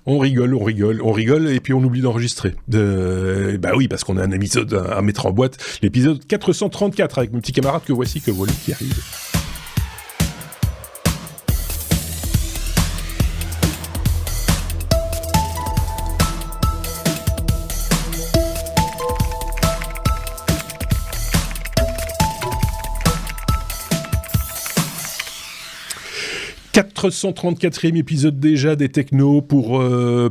On rigole, et puis on oublie d'enregistrer. Bah oui, parce qu'on a un épisode à mettre en boîte, l'épisode 434 avec mes petits camarades que voilà qui arrive. « 434e épisode déjà des Technos pour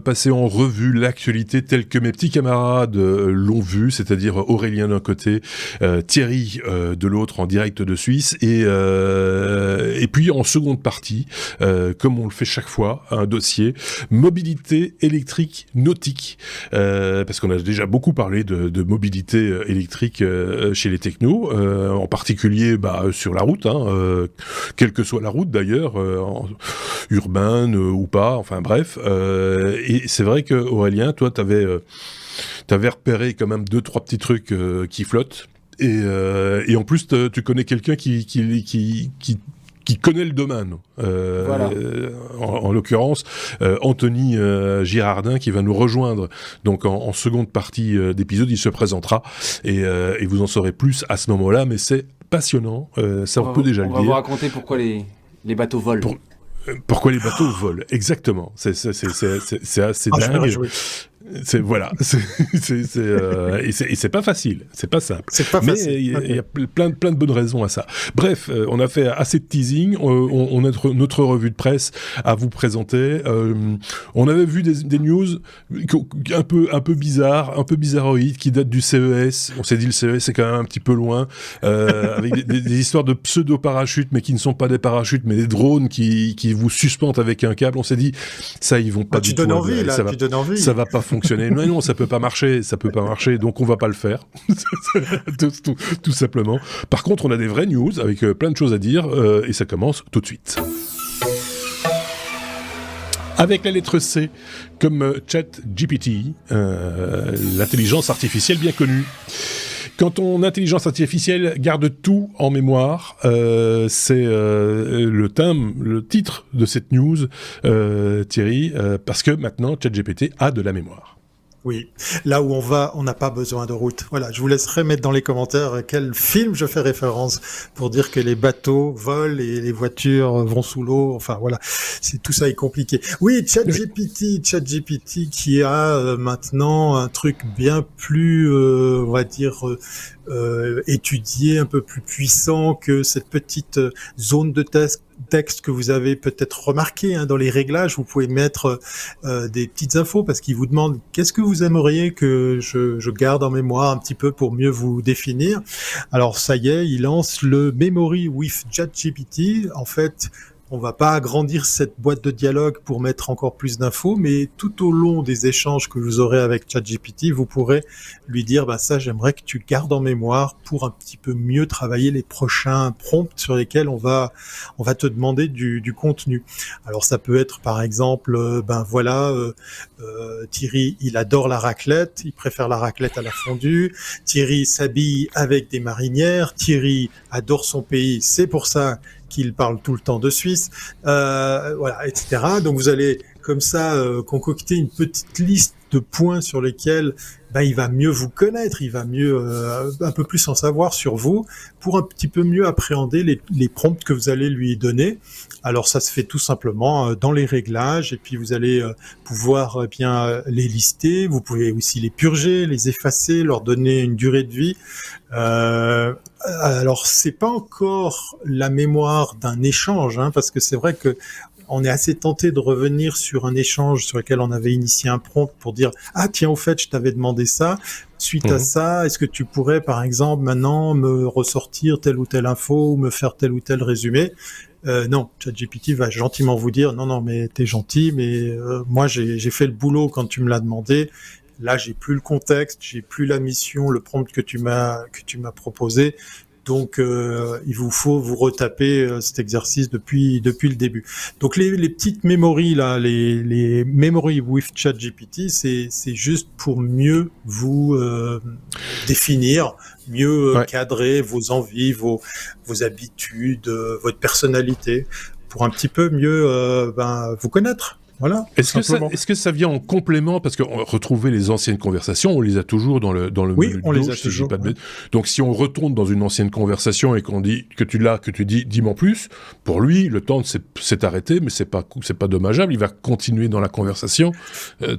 passer en revue l'actualité telle que mes petits camarades l'ont vu, c'est-à-dire Aurélien d'un côté, Thierry de l'autre en direct de Suisse, et puis en seconde partie, comme on le fait chaque fois, un dossier mobilité électrique nautique, parce qu'on a déjà beaucoup parlé de mobilité électrique chez les Technos, en particulier sur la route, quelle que soit la route d'ailleurs, urbaine ou pas, enfin bref. Et c'est vrai que Aurélien, toi, t'avais repéré quand même 2-3 petits trucs qui flottent. Et en plus, tu connais quelqu'un qui connaît le domaine. Voilà. En l'occurrence, Anthony Girardin qui va nous rejoindre. Donc en seconde partie d'épisode, il se présentera et vous en saurez plus à ce moment-là. Mais c'est passionnant. Ça on peut déjà le dire. On va vous raconter pourquoi les bateaux volent. Pourquoi les bateaux volent, exactement. C'est assez dingue. Et c'est pas facile, c'est pas simple. Mais il y a plein de bonnes raisons à ça. Bref, on a fait assez de teasing. On a notre revue de presse à vous présenter. On avait vu des news un peu bizarres, un peu bizarroïdes, qui datent du CES. On s'est dit le CES c'est quand même un petit peu loin, avec des histoires de pseudo-parachutes, mais qui ne sont pas des parachutes, mais des drones qui vous suspendent avec un câble. On s'est dit ça, ils vont pas du tout. Tu donnes envie. Ça va pas fonctionner. Mais non, ça peut pas marcher, donc on va pas le faire. tout simplement. Par contre, on a des vraies news avec plein de choses à dire, et ça commence tout de suite. Avec la lettre C, comme ChatGPT, l'intelligence artificielle bien connue. Quand ton intelligence artificielle garde tout en mémoire, c'est le titre de cette news, Thierry, parce que maintenant ChatGPT a de la mémoire. Oui, là où on va, on n'a pas besoin de route. Voilà, je vous laisserai mettre dans les commentaires à quel film je fais référence pour dire que les bateaux volent et les voitures vont sous l'eau. Enfin voilà, tout ça est compliqué. Oui, ChatGPT qui a maintenant un truc bien plus, on va dire, étudié, un peu plus puissant que cette petite zone de texte que vous avez peut-être remarqué dans les réglages. Vous pouvez mettre des petites infos parce qu'il vous demande qu'est-ce que vous aimeriez que je garde en mémoire un petit peu pour mieux vous définir. Alors ça y est, il lance le Memory with ChatGPT. En fait, on va pas agrandir cette boîte de dialogue pour mettre encore plus d'infos, mais tout au long des échanges que vous aurez avec ChatGPT, vous pourrez lui dire ça j'aimerais que tu gardes en mémoire pour un petit peu mieux travailler les prochains prompts sur lesquels on va te demander du contenu. Alors ça peut être par exemple Thierry, il adore la raclette, il préfère la raclette à la fondue. Thierry s'habille avec des marinières. Thierry adore son pays, c'est pour ça qu'il parle tout le temps de Suisse, etc. Donc vous allez comme ça concocter une petite liste de points sur lesquels il va mieux vous connaître, il va mieux un peu plus en savoir sur vous pour un petit peu mieux appréhender les prompts que vous allez lui donner. Alors ça se fait tout simplement dans les réglages et puis vous allez pouvoir les lister. Vous pouvez aussi les purger, les effacer, leur donner une durée de vie. Alors c'est pas encore la mémoire d'un échange, parce que c'est vrai que on est assez tenté de revenir sur un échange sur lequel on avait initié un prompt pour dire « Ah tiens, au fait, je t'avais demandé ça. Suite à ça, est-ce que tu pourrais, par exemple, maintenant me ressortir telle ou telle info ou me faire tel ou tel résumé ?» Non, ChatGPT va gentiment vous dire « Non, mais t'es gentil, mais moi, j'ai fait le boulot quand tu me l'as demandé. Là, j'ai plus le contexte, j'ai plus la mission, le prompt que tu m'as proposé. » Donc, il vous faut vous retaper cet exercice depuis le début. Donc, les petites memories là, les memory with ChatGPT, c'est juste pour mieux vous définir, mieux cadrer vos envies, vos habitudes, votre personnalité, pour un petit peu mieux vous connaître. Voilà. Est-ce que ça vient en complément, parce qu'on retrouver les anciennes conversations, on les a toujours dans le oui, menu on de les gauche, a si je dis toujours. pas de donc si on retourne dans une ancienne conversation et qu'on dit que tu dis dis-moi plus, pour lui le temps s'est arrêté, mais c'est pas dommageable, il va continuer dans la conversation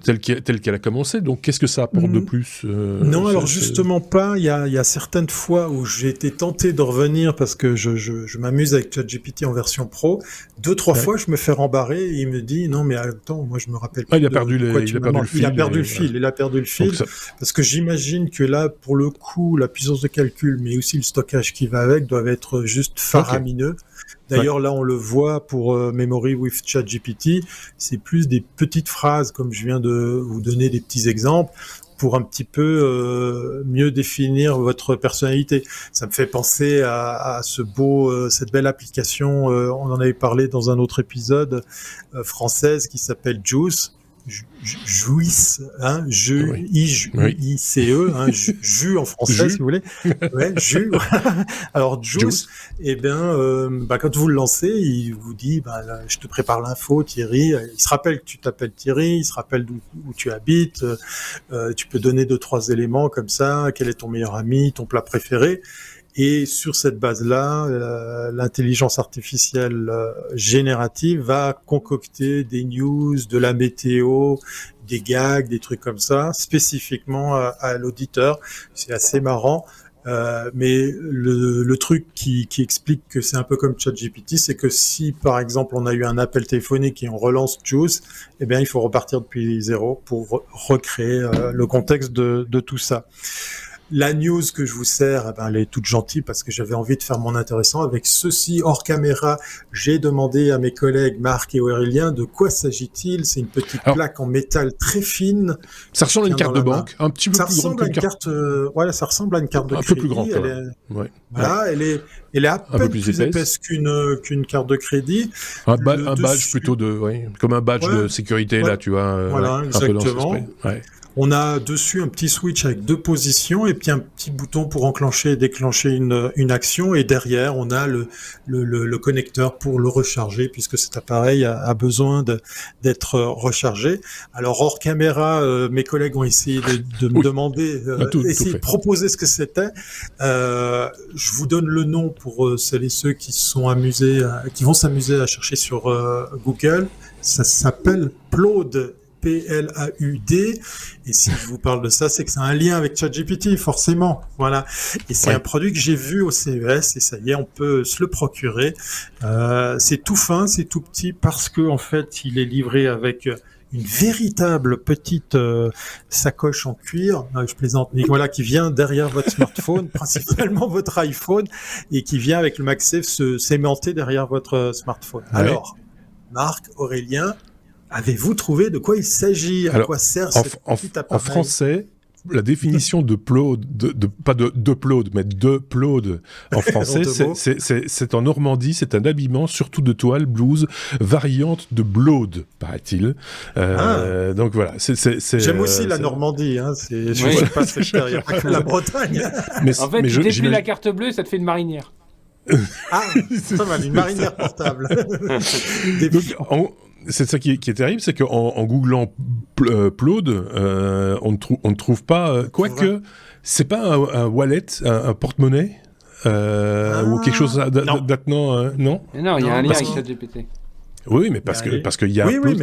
telle qu'elle a commencé. Donc qu'est-ce que ça apporte de plus Non, alors justement pas. Il y a certaines fois où j'ai été tenté de revenir parce que je m'amuse avec ChatGPT en version pro. 2-3 fois, je me fais rembarrer et il me dit non mais attends, moi je me rappelle plus. Il a perdu le fil. Il a perdu le fil parce que j'imagine que là, pour le coup, la puissance de calcul, mais aussi le stockage qui va avec, doivent être juste faramineux. D'ailleurs, là, on le voit pour Memory with ChatGPT. C'est plus des petites phrases, comme je viens de vous donner des petits exemples, pour un petit peu mieux définir votre personnalité. Ça me fait penser à cette belle application, on en avait parlé dans un autre épisode, française, qui s'appelle Juice. Jouisse, hein, I-C-E, hein, jus en français, si vous voulez. Ouais, jus. Alors, Juice, eh bien, quand vous le lancez, il vous dit, là, je te prépare l'info, Thierry. Il se rappelle que tu t'appelles Thierry, il se rappelle où tu habites. Tu peux donner 2-3 éléments comme ça. Quel est ton meilleur ami, ton plat préféré? Et sur cette base-là, l'intelligence artificielle générative va concocter des news, de la météo, des gags, des trucs comme ça, spécifiquement à l'auditeur. C'est assez marrant. Mais le truc qui explique que c'est un peu comme ChatGPT, c'est que si, par exemple, on a eu un appel téléphonique et on relance Juice, eh bien, il faut repartir depuis zéro pour recréer le contexte de tout ça. La news que je vous sers, elle est toute gentille parce que j'avais envie de faire mon intéressant. Avec ceci, hors caméra, j'ai demandé à mes collègues Marc et Aurélien de quoi s'agit-il. C'est une petite plaque en métal très fine. Ça ressemble à une carte de banque, un petit peu plus grande qu'une carte. Voilà, ça ressemble à une carte de crédit. Un peu plus grande. Voilà, elle est à peine plus épaisse qu'une carte de crédit. Un badge plutôt comme un badge de sécurité là, tu vois. Voilà, exactement. Un peu dans ce On a dessus un petit switch avec 2 positions et puis un petit bouton pour enclencher et déclencher une action. Et derrière, on a le connecteur pour le recharger puisque cet appareil a besoin d'être rechargé. Alors, hors caméra, mes collègues ont essayé de me demander, essayer de proposer ce que c'était. Je vous donne le nom pour celles et ceux qui vont s'amuser à chercher sur Google. Ça s'appelle Plaud. P-L-A-U-D, et si je vous parle de ça, c'est que c'est un lien avec ChatGPT, forcément, voilà. Et c'est un produit que j'ai vu au CES, et ça y est, on peut se le procurer. C'est tout fin, c'est tout petit, parce que en fait, il est livré avec une véritable petite sacoche en cuir, je plaisante, mais voilà, qui vient derrière votre smartphone, principalement votre iPhone, et qui vient avec le MagSafe s'aimanter derrière votre smartphone. Alors, Marc, Aurélien, avez-vous trouvé de quoi il s'agit? À quoi sert cet petit appareil? En français, la définition de Plaud, pas de Plaud, mais de Plaud en français, c'est en Normandie, c'est un habillement, surtout de toile, blouse, variante de Blaude, paraît-il. Donc voilà. J'aime aussi la Normandie, hein. Je sais pas ce qu'il y a pas que la Bretagne. En fait, tu déplies la carte bleue, ça te fait une marinière. C'est pas mal, une marinière portable. C'est ça qui est terrible, c'est qu'en googlant Plaud, on ne trouve pas... Quoique, c'est pas un wallet, un porte-monnaie ou quelque chose d'attenant, non? Non, il y a un lien avec ChatGPT. Oui, mais parce qu'il y a un Plaud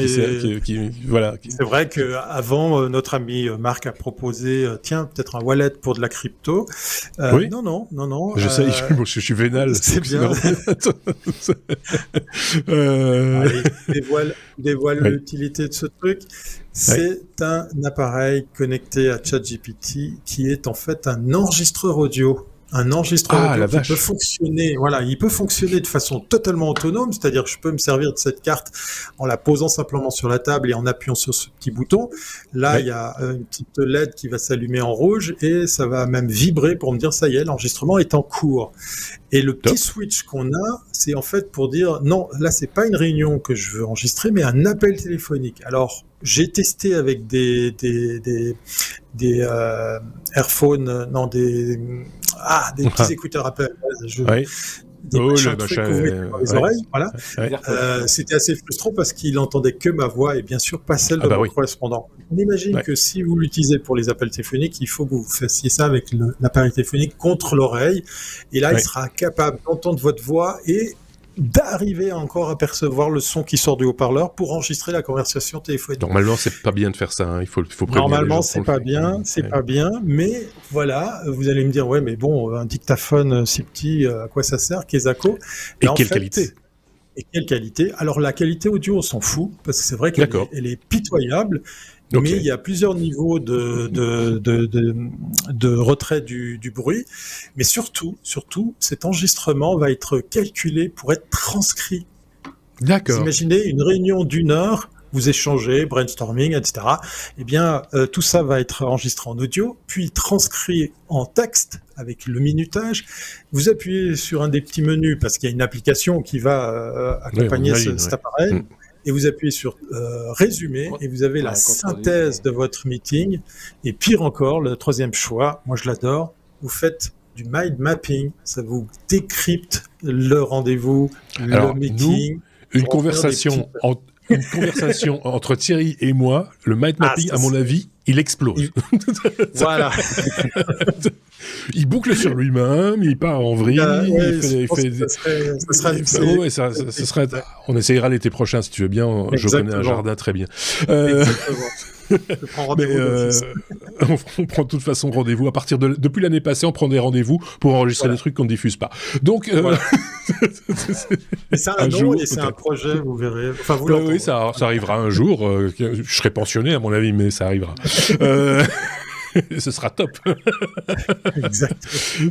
qui voilà. C'est vrai qu'avant, notre ami Marc a proposé, peut-être un wallet pour de la crypto. Oui. Non. Je sais, je suis vénal. C'est bien. Dévoile l'utilité de ce truc. C'est un appareil connecté à ChatGPT qui est en fait un enregistreur audio. Un enregistreur audio qui peut fonctionner, il peut fonctionner de façon totalement autonome, c'est-à-dire que je peux me servir de cette carte en la posant simplement sur la table et en appuyant sur ce petit bouton. Là, il y a une petite LED qui va s'allumer en rouge et ça va même vibrer pour me dire ça y est, l'enregistrement est en cours. Et le petit switch qu'on a, c'est en fait pour dire non, là c'est pas une réunion que je veux enregistrer, mais un appel téléphonique. Alors j'ai testé avec des earphones, des petits écouteurs Apple. trucs qu'on mettait dans les oreilles. Voilà. C'était assez frustrant parce qu'il entendait que ma voix et bien sûr pas celle de mon correspondant. On imagine que si vous l'utilisez pour les appels téléphoniques, il faut que vous fassiez ça avec l'appareil téléphonique contre l'oreille. Et là, il sera capable d'entendre votre voix et d'arriver encore à percevoir le son qui sort du haut-parleur pour enregistrer la conversation téléphonique. Normalement, c'est pas bien de faire ça. Il faut prévenir. Normalement, c'est pas bien, pas bien. Mais voilà, vous allez me dire, ouais, mais bon, un dictaphone si petit, à quoi ça sert, Kezako? Et quelle qualité? Et quelle qualité? Alors la qualité audio, on s'en fout parce que c'est vrai qu'elle est pitoyable. Mais il y a plusieurs niveaux de retrait du bruit. Mais surtout, cet enregistrement va être calculé pour être transcrit. D'accord. Vous imaginez une réunion d'1 heure, vous échangez, brainstorming, etc. Eh bien, tout ça va être enregistré en audio, puis transcrit en texte avec le minutage. Vous appuyez sur un des petits menus parce qu'il y a une application qui va accompagner cet appareil. Et vous appuyez sur résumer et vous avez la synthèse de votre meeting. Et pire encore, le troisième choix, moi je l'adore, vous faites du mind mapping, ça vous décrypte le rendez-vous, le meeting. Une conversation entre Thierry et moi, le mind mapping, à mon avis, il explose. Voilà. Il boucle sur lui-même, il part en vrille, on essayera l'été prochain si tu veux bien. Je connais un jardin très bien. Je prends rendez-vous on prend de toute façon rendez-vous à partir depuis l'année passée, on prend des rendez-vous pour enregistrer des trucs qu'on ne diffuse pas. Donc mais c'est un nom et c'est un projet, vous verrez. Enfin, oui, ça arrivera un jour. Je serai pensionné à mon avis, mais ça arrivera. Ce sera top. Exact.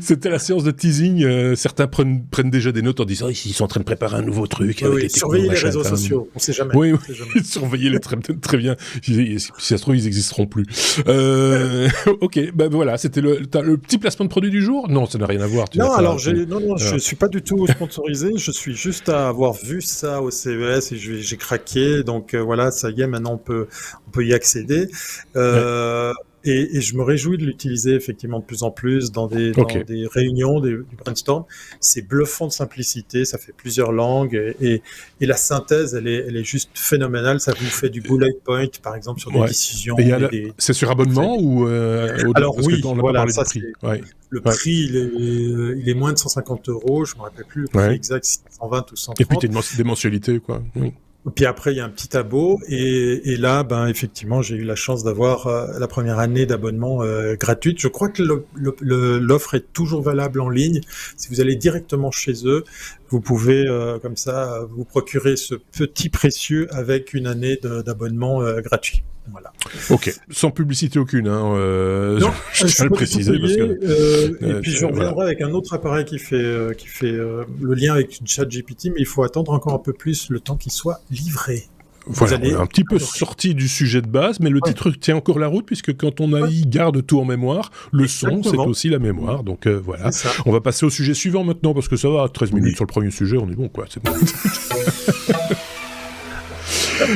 C'était la séance de teasing. Certains prennent déjà des notes en disant ils sont en train de préparer un nouveau truc. Surveillez les réseaux sociaux. On ne sait jamais. Oui, surveillez-les très bien. Si ça se trouve, ils n'existeront plus. Ok, voilà, c'était le petit placement de produit du jour. Non, ça n'a rien à voir. Je suis pas du tout sponsorisé. Je suis juste à avoir vu ça au CES et j'ai craqué. Donc voilà, ça y est, maintenant on peut y accéder. Et je me réjouis de l'utiliser effectivement de plus en plus dans des réunions, du brainstorm. C'est bluffant de simplicité, ça fait plusieurs langues et la synthèse, elle est juste phénoménale. Ça vous fait du bullet point, par exemple, sur des décisions. C'est sur abonnement ou alors oui, voilà, ça prix. Le prix, il est moins de 150 €. Je me rappelle plus le prix exact, 120 ou 130. Et puis t'as des mensualités, quoi. Oui. Puis après, il y a un petit abo et là, effectivement, j'ai eu la chance d'avoir la première année d'abonnement gratuite. Je crois que l'offre est toujours valable en ligne. Si vous allez directement chez eux, vous pouvez comme ça vous procurer ce petit précieux avec une année d'abonnement gratuit. Voilà. Ok, sans publicité aucune. Non, je tiens à le préciser parce que. Et puis je reviendrai avec un autre appareil qui fait le lien avec ChatGPT, mais il faut attendre encore un peu plus le temps qu'il soit livré. Voilà, on est un petit peu sorti du sujet de base, mais le titre tient encore la route, puisque quand on garde tout en mémoire, le son, c'est aussi la mémoire. Donc voilà, on va passer au sujet suivant maintenant, parce que ça va, 13 minutes sur le premier sujet, on est bon, quoi. C'est bon.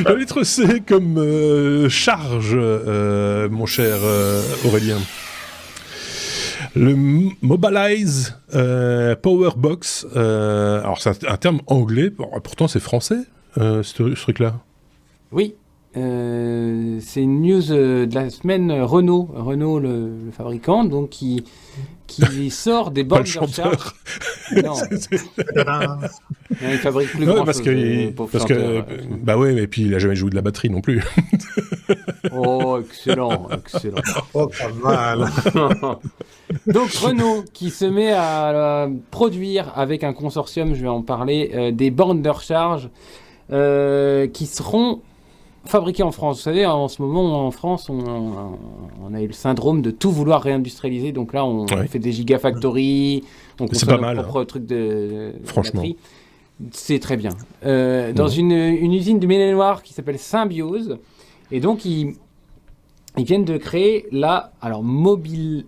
La lettre C comme charge, mon cher Aurélien. Le Mobilize Powerbox, alors c'est un terme anglais, pourtant c'est français, ce truc-là. Oui, c'est une news de la semaine Renault, le fabricant, donc qui sort des bornes de recharge. Non. Il fabrique plus grand parce que bah ouais, mais puis il a jamais joué de la batterie non plus. Oh, excellent. Oh, pas mal. Donc Renault qui se met à produire avec un consortium, je vais en parler, des bornes de recharge qui seront fabriquées en France. Vous savez, en ce moment en France, on a eu le syndrome de tout vouloir réindustrialiser. Donc là, on fait des gigafactories, on consomme nos propres trucs de batterie. C'est très bien. Dans une usine de Maine-et-Loire qui s'appelle Symbiose. Et donc, ils viennent de créer Mobilize.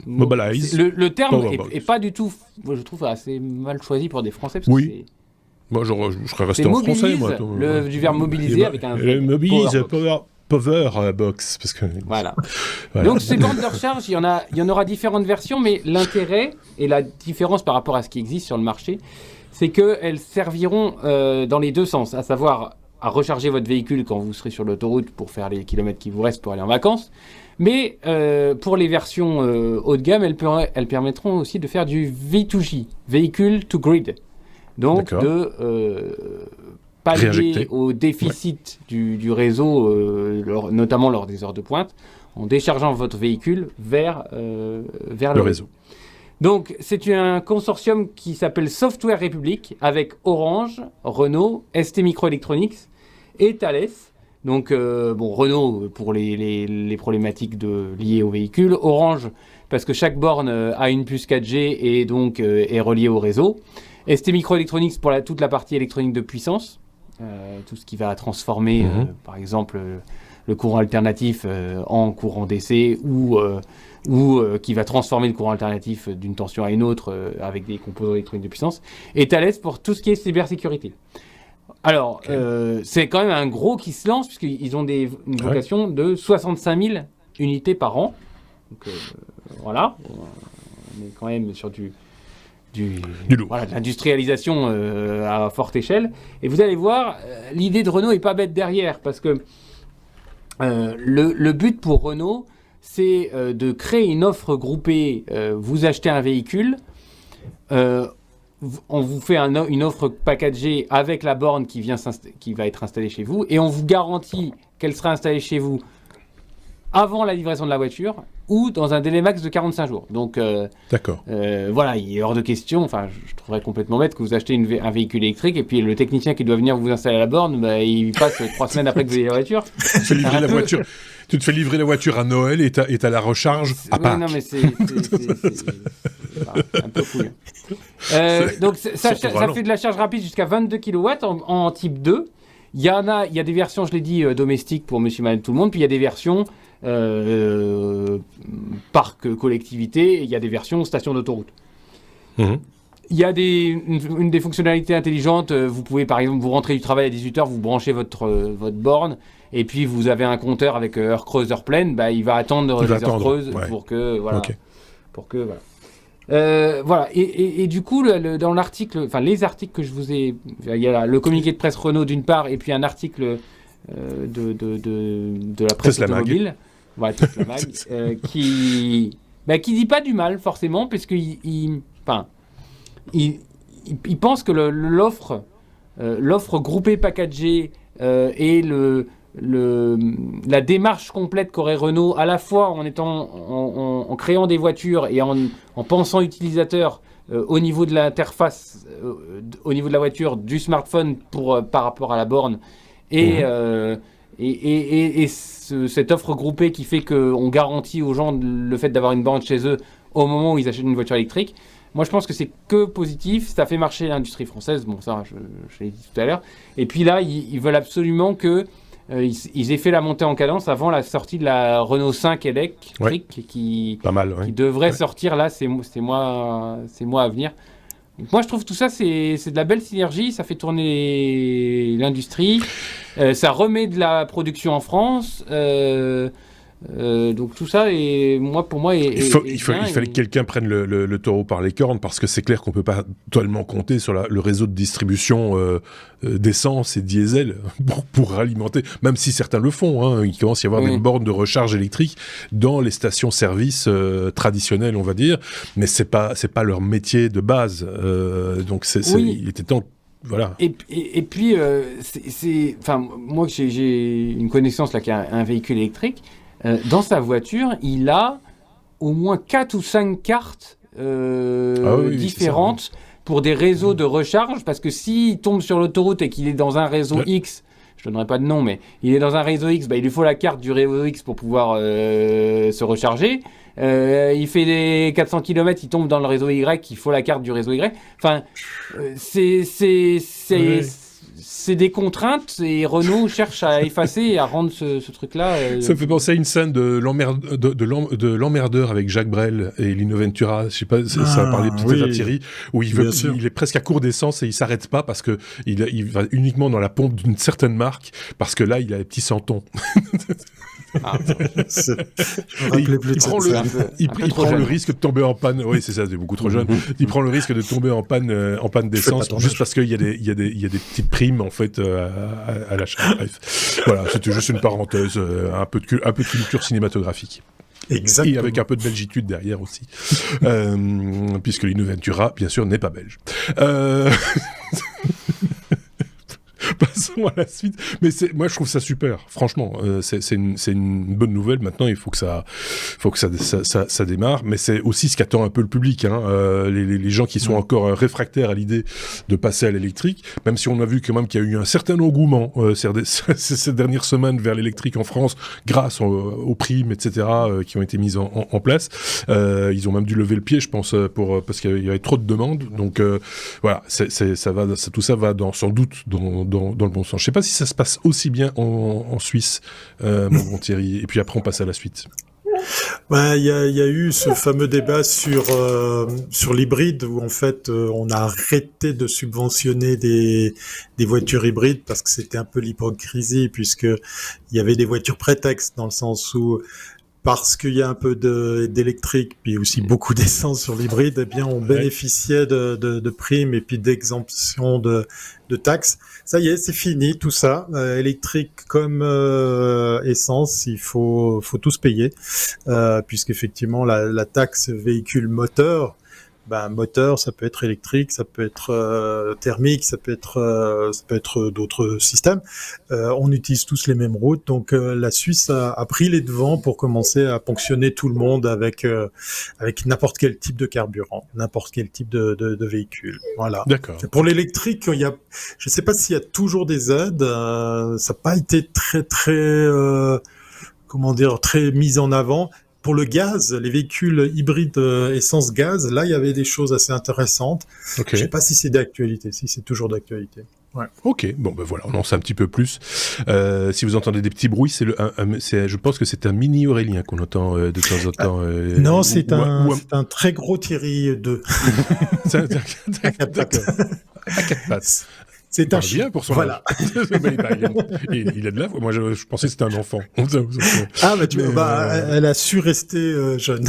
Le terme est pas du tout, moi, je trouve, assez mal choisi pour des Français. Parce que moi, je serais resté en français, moi. Du verbe mobiliser avec un... Mobilize, Power Box, parce que voilà. Donc ces bornes de recharge, il y en aura différentes versions, mais l'intérêt et la différence par rapport à ce qui existe sur le marché, c'est qu'elles serviront dans les deux sens, à savoir à recharger votre véhicule quand vous serez sur l'autoroute pour faire les kilomètres qui vous restent pour aller en vacances. Mais pour les versions haut de gamme, elles permettront aussi de faire du V2G, Vehicle to Grid. Donc de pallier au déficit du réseau, notamment lors des heures de pointe, en déchargeant votre véhicule vers le réseau. Donc, c'est un consortium qui s'appelle Software République avec Orange, Renault, ST Microelectronics et Thales. Donc, Renault pour les problématiques liées au véhicule. Orange, parce que chaque borne a une puce 4G et donc est reliée au réseau. ST Microelectronics pour toute la partie électronique de puissance. Tout ce qui va transformer, par exemple, le courant alternatif en courant DC ou qui va transformer le courant alternatif d'une tension à une autre avec des composants électroniques de puissance. Et Thales pour tout ce qui est cybersécurité. Alors, c'est quand même un gros qui se lance, puisqu'ils ont une vocation de 65 000 unités par an. Donc, voilà, on est quand même sur de l'industrialisation à forte échelle. Et vous allez voir, l'idée de Renault n'est pas bête derrière, parce que le but pour Renault, c'est de créer une offre groupée. Vous achetez un véhicule, on vous fait une offre packagée avec la borne qui va être installée chez vous, et on vous garantit qu'elle sera installée chez vous avant la livraison de la voiture ou dans un délai max de 45 jours. Donc, d'accord. Voilà, il est hors de question, enfin, je trouverais complètement bête que vous achetez un véhicule électrique et puis le technicien qui doit venir vous installer à la borne, il passe 3 semaines après que vous ayez la voiture. Tu te fais livrer la voiture à Noël et t'as la recharge à Pâques. Non, mais c'est un peu fou. Donc, ça fait de la charge rapide jusqu'à 22 kW en type 2. Il y a des versions, je l'ai dit, domestiques pour monsieur, madame, tout le monde, puis il y a des versions parc collectivité, et il y a des versions station d'autoroute. Il y a une des fonctionnalités intelligentes, vous pouvez par exemple, vous rentrez du travail à 18h, vous branchez votre borne, et puis vous avez un compteur avec heure creuse, heure pleine, il va attendre les heures creuses pour que, voilà. Okay. Pour que, voilà. Voilà, et du coup, dans l'article, enfin les articles que je vous ai, il y a le communiqué de presse Renault d'une part, et puis un article de la presse automobile, voilà, Tesla Mag, qui dit pas du mal forcément, parce qu'il pense que l'offre groupée packagée et la démarche complète qu'aurait Renault, à la fois en créant des voitures et en pensant utilisateur au niveau de l'interface, au niveau de la voiture, du smartphone par rapport à la borne, et cette offre groupée qui fait qu'on garantit aux gens le fait d'avoir une borne chez eux au moment où ils achètent une voiture électrique. Moi, je pense que c'est que positif. Ça fait marcher l'industrie française. Bon, ça, je l'ai dit tout à l'heure. Et puis là, ils veulent absolument qu'ils aient fait la montée en cadence avant la sortie de la Renault 5 électrique qui devrait sortir là ces mois à venir. Donc moi, je trouve tout ça, c'est de la belle synergie. Ça fait tourner l'industrie. Ça remet de la production en France. Donc tout ça, pour moi, il fallait que quelqu'un prenne le taureau par les cornes, parce que c'est clair qu'on peut pas totalement compter sur le réseau de distribution d'essence et de diesel pour alimenter, même si certains le font. Il commence à y avoir des bornes de recharge électrique dans les stations-service traditionnelles, on va dire, mais c'est pas leur métier de base. Donc il était temps. Voilà. Et puis, moi, j'ai une connaissance là qui a un véhicule électrique. Dans sa voiture, il a au moins 4 ou 5 cartes différentes pour des réseaux de recharge, parce que s'il tombe sur l'autoroute et qu'il est dans un réseau X, je ne donnerai pas de nom, mais il est dans un réseau X, il lui faut la carte du réseau X pour pouvoir se recharger. Il fait des 400 km, il tombe dans le réseau Y, il faut la carte du réseau Y. Enfin, c'est des contraintes et Renault cherche à effacer et à rendre ce truc-là. Ça me fait penser à une scène de l'emmerdeur avec Jacques Brel et Lino Ventura. Je sais pas, ça a parlé peut-être à Thierry, où il est presque à court d'essence et il s'arrête pas parce que il va uniquement dans la pompe d'une certaine marque parce que là il a les petits santons. Il prend le risque de tomber en panne. Oui, c'est ça, c'est beaucoup trop jeune. Il prend le risque de tomber en panne d'essence juste parce qu'il y a des petites primes en fait à l'achat. Bref, voilà, c'était juste une parenthèse, un peu de culture cinématographique. Exactement. Et avec un peu de belgitude derrière aussi, puisque Lino Ventura, bien sûr, n'est pas belge. Passons à la suite. Mais moi, je trouve ça super. Franchement, c'est une bonne nouvelle. Maintenant, il faut que ça démarre. Mais c'est aussi ce qu'attend un peu le public. Les gens qui sont encore réfractaires à l'idée de passer à l'électrique, même si on a vu quand même qu'il y a eu un certain engouement ces dernières semaines vers l'électrique en France, grâce aux primes, etc., qui ont été mises en place. Ils ont même dû lever le pied, je pense, parce qu'il y avait trop de demandes. Donc voilà, tout ça va sans doute dans le bon sens. Je ne sais pas si ça se passe aussi bien en Suisse, mon bon Thierry. Et puis après, on passe à la suite. Il y a eu ce fameux débat sur l'hybride où en fait on a arrêté de subventionner des voitures hybrides parce que c'était un peu l'hypocrisie puisque il y avait des voitures prétextes dans le sens où parce qu'il y a un peu d'électrique, puis aussi beaucoup d'essence sur l'hybride, eh bien, on bénéficiait de primes et puis d'exemptions de taxes. Ça y est, c'est fini, tout ça. Électrique comme essence, il faut tous payer, puisqu'effectivement, la taxe véhicule moteur, moteur, ça peut être électrique, ça peut être thermique, ça peut être d'autres systèmes. On utilise tous les mêmes routes, donc la Suisse a pris les devants pour commencer à ponctionner tout le monde avec n'importe quel type de carburant, n'importe quel type de véhicule. Voilà. D'accord. Pour l'électrique, je ne sais pas s'il y a toujours des aides. Ça n'a pas été très très mis en avant. Pour le gaz, les véhicules hybrides essence-gaz, là, il y avait des choses assez intéressantes. Okay. Je ne sais pas si c'est d'actualité, si c'est toujours d'actualité. Ouais. Ok, bon voilà, on en sait un petit peu plus. Si vous entendez des petits bruits, je pense que c'est un mini Aurélien qu'on entend de temps en temps. Non, c'est un très gros Thierry 2. C'est un 4 pattes. C'est un chien. Bien pour son voilà. il a de la voix. Moi, je pensais que c'était un enfant. Elle a su rester jeune.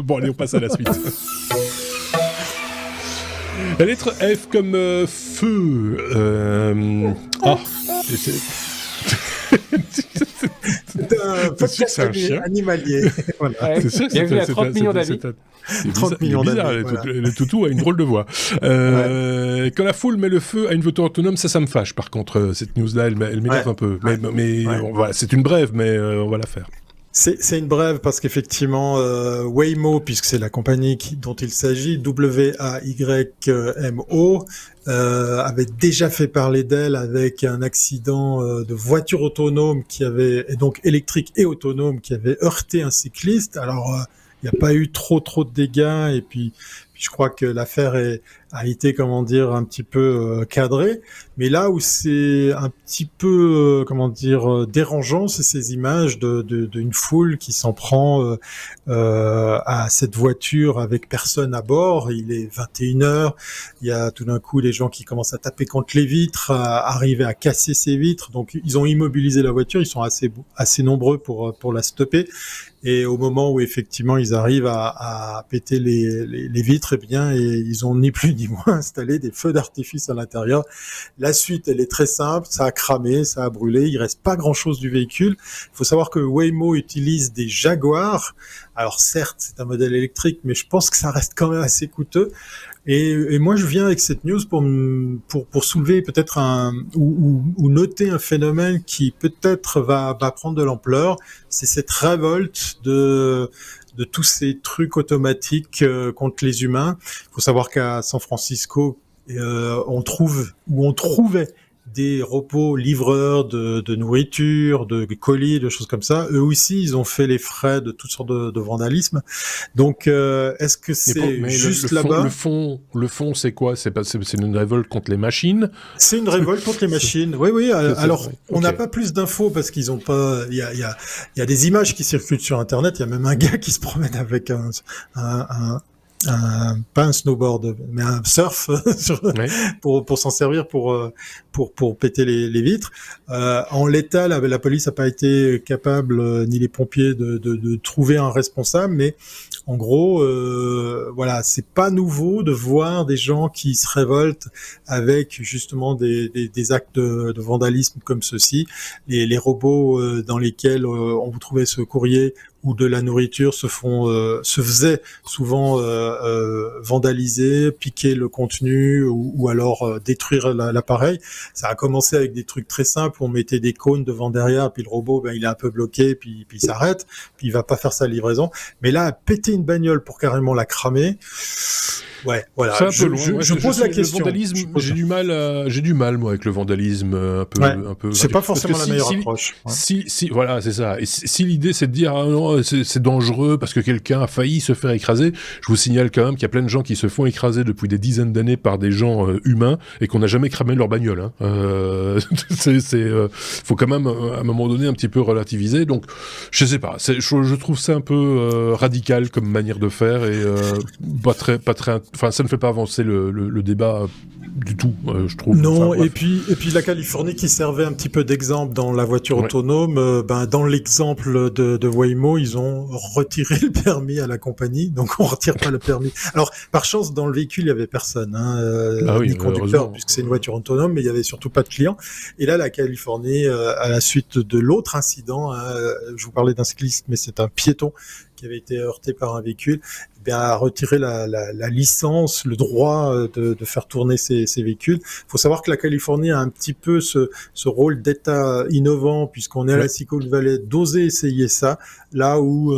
Bon, allez, on passe à la suite. La lettre F comme feu. C'est un podcast animalier. Voilà. C'est sûr que il y a 30 millions d'avis. 30 millions d'avis. Le toutou a une drôle de voix. Quand la foule met le feu à une voiture autonome, ça me fâche. Par contre, cette news-là, elle m'énerve un peu. Mais voilà, c'est une brève, mais on va la faire. C'est une brève parce qu'effectivement, Waymo, puisque c'est la compagnie dont il s'agit, WAYMO, avait déjà fait parler d'elle avec un accident de voiture autonome et donc électrique et autonome, qui avait heurté un cycliste. Alors, il n'y a pas eu trop de dégâts et puis je crois que l'affaire a été, un petit peu cadrée. Mais là où c'est un petit peu, dérangeant, c'est ces images d'une foule qui s'en prend à cette voiture avec personne à bord. Il est 21h. Il y a tout d'un coup des gens qui commencent à taper contre les vitres, à arriver à casser ces vitres. Donc, ils ont immobilisé la voiture. Ils sont assez nombreux pour la stopper. Et au moment où effectivement ils arrivent à péter les vitres, et ils ont ni plus ni moins installé des feux d'artifice à l'intérieur. La suite, elle est très simple, ça a cramé, ça a brûlé, il reste pas grand-chose du véhicule. Il faut savoir que Waymo utilise des Jaguar. Alors certes, c'est un modèle électrique, mais je pense que ça reste quand même assez coûteux. Et moi, je viens avec cette news pour soulever peut-être ou noter un phénomène qui peut-être va prendre de l'ampleur. C'est cette révolte de tous ces trucs automatiques contre les humains. Il faut savoir qu'à San Francisco, on trouvait des robots livreurs de nourriture, de colis, de choses comme ça. Eux aussi, ils ont fait les frais de toutes sortes de vandalisme. Donc, est-ce que c'est juste là-bas? Le fond, c'est quoi? C'est une révolte contre les machines? C'est une révolte contre les machines. Oui. Alors, on n'a pas plus d'infos parce qu'ils ont pas. Il y a des images qui circulent sur Internet. Il y a même un gars qui se promène avec pas un snowboard, mais un surf pour s'en servir pour péter les vitres. En l'état, la police n'a pas été capable, ni les pompiers, de trouver un responsable, mais en gros, voilà, c'est pas nouveau de voir des gens qui se révoltent avec justement des actes de vandalisme comme ceci. Les robots dans lesquels on vous trouvait ce courrier ou de la nourriture se faisaient souvent vandaliser, piquer le contenu ou alors détruire l'appareil. Ça a commencé avec des trucs très simples, on mettait des cônes devant derrière, puis le robot il est un peu bloqué, puis il s'arrête, puis il va pas faire sa livraison. Mais là, péter une bagnole pour carrément la cramer, ouais, voilà. C'est un peu loin. Je pose la question. Le vandalisme, j'ai du mal moi avec le vandalisme un peu. C'est pas forcément la meilleure approche. Si, voilà, c'est ça. Et si l'idée c'est de dire non, c'est dangereux parce que quelqu'un a failli se faire écraser, je vous signale quand même qu'il y a plein de gens qui se font écraser depuis des dizaines d'années par des gens humains et qu'on n'a jamais cramé leur bagnole. Faut quand même à un moment donné un petit peu relativiser. Donc, je sais pas. Je trouve ça un peu radical comme manière de faire et pas très. Enfin, ça ne fait pas avancer le débat du tout, je trouve. Non, et puis la Californie qui servait un petit peu d'exemple dans la voiture autonome, dans l'exemple de Waymo, ils ont retiré le permis à la compagnie, donc on retire pas le permis. Alors, par chance, dans le véhicule, il y avait personne, ni conducteur, puisque c'est une voiture autonome, mais il y avait surtout pas de clients. Et là, la Californie, à la suite de l'autre incident, je vous parlais d'un cycliste, mais c'est un piéton qui avait été heurté par un véhicule, a retiré la licence, le droit de faire tourner ces véhicules. Il faut savoir que la Californie a un petit peu ce rôle d'État innovant, puisqu'on est à la Silicon Valley, d'oser essayer ça, là où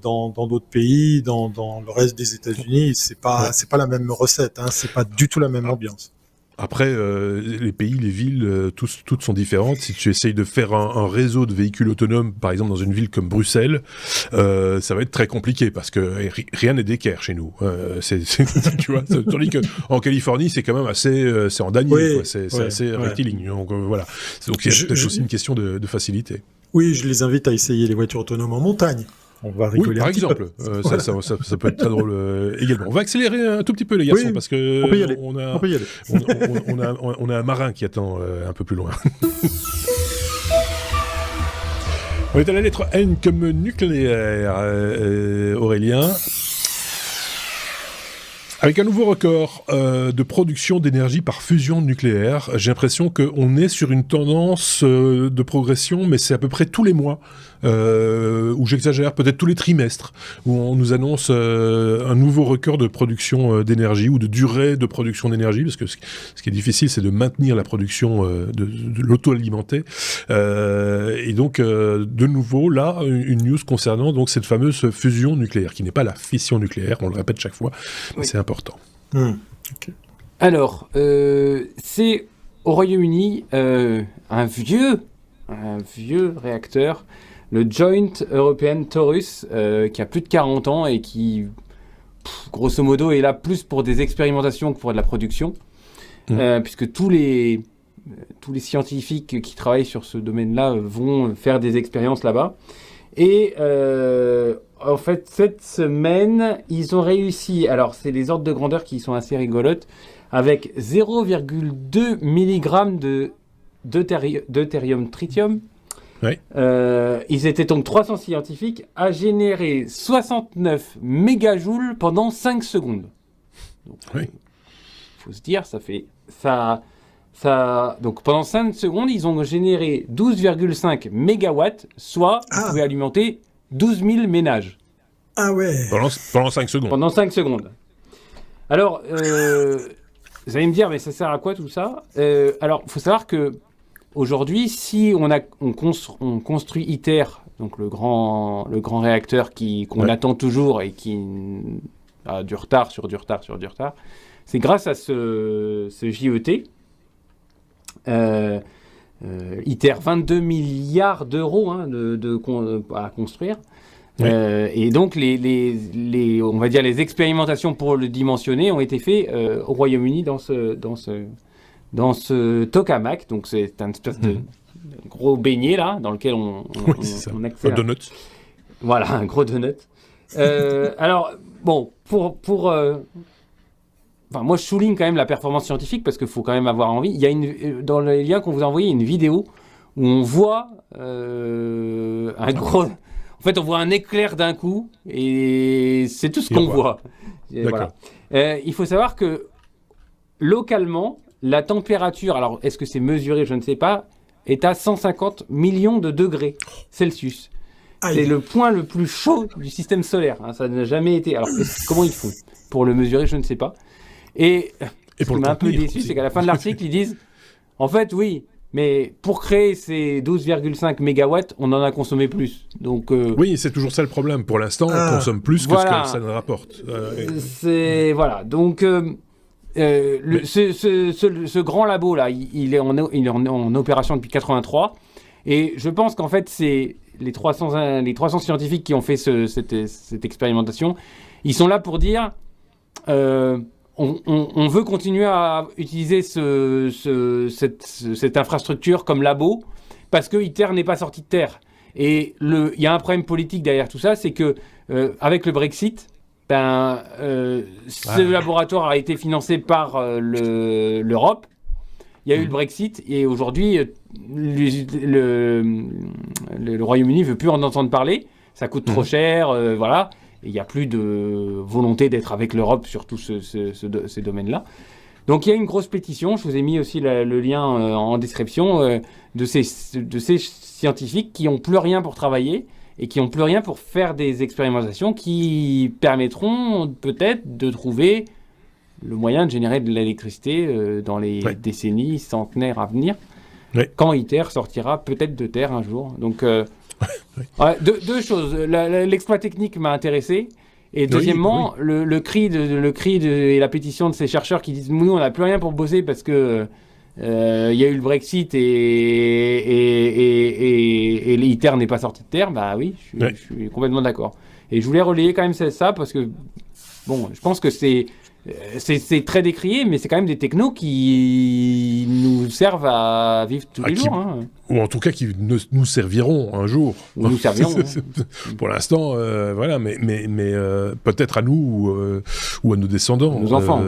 dans d'autres pays, dans le reste des États-Unis, c'est pas la même recette, c'est pas du tout la même ambiance. Après, les pays, les villes, toutes sont différentes. Si tu essayes de faire un réseau de véhicules autonomes, par exemple dans une ville comme Bruxelles, ça va être très compliqué parce que rien n'est d'équerre chez nous. Tu vois, tandis que en Californie, c'est quand même assez, c'est en damier, c'est assez rectiligne. Donc voilà. Donc il y a peut-être aussi une question de facilité. Oui, je les invite à essayer les voitures autonomes en montagne. On va rigoler par exemple. Ça peut être très drôle également. On va accélérer un tout petit peu les garçons parce que on peut y aller. On a un marin qui attend un peu plus loin. On est à la lettre N comme nucléaire, Aurélien. Avec un nouveau record de production d'énergie par fusion nucléaire, j'ai l'impression qu'on est sur une tendance de progression, mais c'est à peu près tous les mois, où j'exagère, peut-être tous les trimestres, où on nous annonce un nouveau record de production d'énergie ou de durée de production d'énergie, parce que ce qui est difficile, c'est de maintenir la production de l'auto-alimenter. Et donc, de nouveau, là, une news concernant donc cette fameuse fusion nucléaire, qui n'est pas la fission nucléaire, on le répète chaque fois, mais c'est important. Okay. Alors, c'est au Royaume-Uni un vieux réacteur, le Joint European Torus, qui a plus de 40 ans et qui, grosso modo, est là plus pour des expérimentations que pour de la production, puisque tous les scientifiques qui travaillent sur ce domaine-là vont faire des expériences là-bas. Et en fait, cette semaine, ils ont réussi, alors c'est les ordres de grandeur qui sont assez rigolotes, avec 0,2 mg deutérium tritium. Oui. Ils étaient donc 300 scientifiques à générer 69 mégajoules pendant 5 secondes. Donc, faut se dire, donc pendant 5 secondes, ils ont généré 12,5 mégawatts, soit vous pouvez alimenter 12 000 ménages. Ah ouais. Pendant 5 secondes. Pendant 5 secondes. Alors, vous allez me dire, mais ça sert à quoi tout ça ? Alors, il faut savoir que aujourd'hui, si on construit ITER, donc le grand réacteur qu'on attend toujours et qui a du retard sur du retard sur du retard, c'est grâce à ce JET. ITER, 22 milliards d'euros à construire. Oui. Et donc, on va dire les expérimentations pour le dimensionner ont été faites au Royaume-Uni dans ce tokamak. Donc, c'est un espèce de gros beignet là, dans lequel on accède. Un donut. Voilà, un gros donut. Alors, bon, moi, je souligne quand même la performance scientifique parce qu'il faut quand même avoir envie. Il y a dans les liens qu'on vous a envoyés, une vidéo où on voit un gros. En fait, on voit un éclair d'un coup et c'est tout ce qu'on voit. Voilà. Il faut savoir que localement, la température, alors est-ce que c'est mesuré, je ne sais pas, est à 150 millions de degrés Celsius. C'est le point le plus chaud du système solaire. Hein, ça n'a jamais été. Alors, comment ils font pour le mesurer, je ne sais pas. Et ce qui m'a un peu déçu, c'est qu'à la fin de l'article, ils disent en fait, oui, mais pour créer ces 12,5 mégawatts, on en a consommé plus. Donc, oui, c'est toujours ça le problème. Pour l'instant, on consomme plus que ce que ça nous rapporte. Voilà. Donc, ce grand labo-là, il est en opération depuis 83. Et je pense qu'en fait, c'est les 300 scientifiques qui ont fait cette expérimentation. Ils sont là pour dire on veut continuer à utiliser cette infrastructure comme labo parce que ITER n'est pas sorti de terre. Et il y a un problème politique derrière tout ça, c'est que avec le Brexit, ce laboratoire a été financé par l'Europe. Il y a eu le Brexit et aujourd'hui, le Royaume-Uni ne veut plus en entendre parler. Ça coûte trop cher, voilà. Il n'y a plus de volonté d'être avec l'Europe sur tous ces domaines-là. Donc il y a une grosse pétition, je vous ai mis aussi le lien en description, de ces scientifiques qui n'ont plus rien pour travailler et qui n'ont plus rien pour faire des expérimentations qui permettront peut-être de trouver le moyen de générer de l'électricité dans les décennies, centenaires à venir, quand ITER sortira peut-être de terre un jour. Donc deux choses, l'exploit technique m'a intéressé. Et deuxièmement, le cri et la pétition de ces chercheurs qui disent nous on n'a plus rien pour bosser parce que y a eu le Brexit et l'ITER n'est pas sorti de terre. Bah oui, je suis complètement d'accord. Et je voulais relayer quand même ça parce que bon, je pense que c'est très décrié, mais c'est quand même des technos qui nous servent à vivre tous les jours. Hein. Ou en tout cas qui nous serviront un jour. Ou nous serviront. Pour l'instant, voilà, mais peut-être à nous ou à nos descendants. Nos enfants.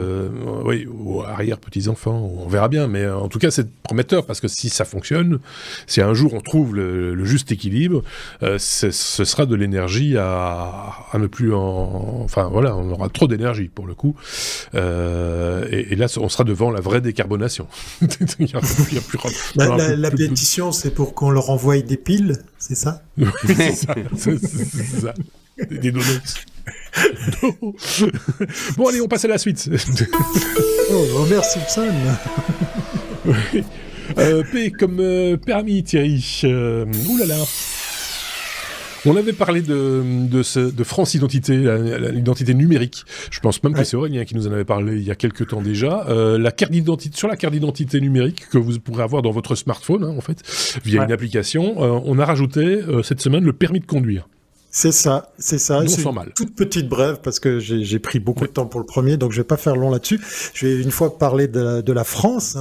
Oui, ou arrière-petits-enfants, on verra bien. Mais en tout cas, c'est prometteur parce que si ça fonctionne, si un jour on trouve le juste équilibre, ce sera de l'énergie à ne plus en... Enfin, voilà, on aura trop d'énergie pour le coup. Et là, on sera devant la vraie décarbonation. Il y a plus la pétition, c'est pour qu'on leur envoie des piles, c'est ça? Oui, c'est ça. C'est ça. Des donuts. Bon, allez, on passe à la suite. Homer Simpson. Oui. P comme permis, Thierry. Oulala. On avait parlé de France Identité, l'identité numérique. Je pense même que c'est Aurélien qui nous en avait parlé il y a quelques temps déjà. Sur la carte d'identité numérique que vous pourrez avoir dans votre smartphone, en fait, via une application, on a rajouté cette semaine le permis de conduire. C'est ça. C'est une toute petite brève parce que j'ai pris beaucoup de temps pour le premier, donc je vais pas faire long là-dessus. Je vais une fois parler de la France.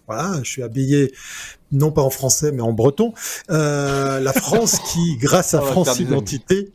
Voilà, je suis habillé non pas en français mais en breton. La France qui, grâce à France Identité,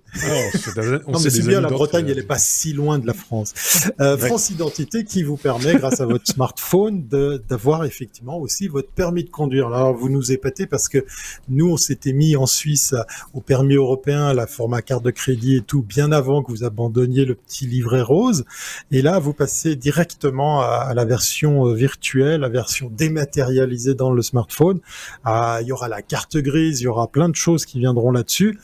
non mais c'est bien, la Bretagne elle est pas si loin de la France. France Identité qui vous permet, grâce à votre smartphone, d'avoir effectivement aussi votre permis de conduire. Alors vous nous épatez parce que nous on s'était mis en Suisse au permis européen, la format carte de crédit et tout, bien avant que vous abandonniez le petit livret rose. Et là vous passez directement à la version virtuelle, la version dématérialisée dans le smartphone. Il y aura la carte grise, il y aura plein de choses qui viendront là-dessus.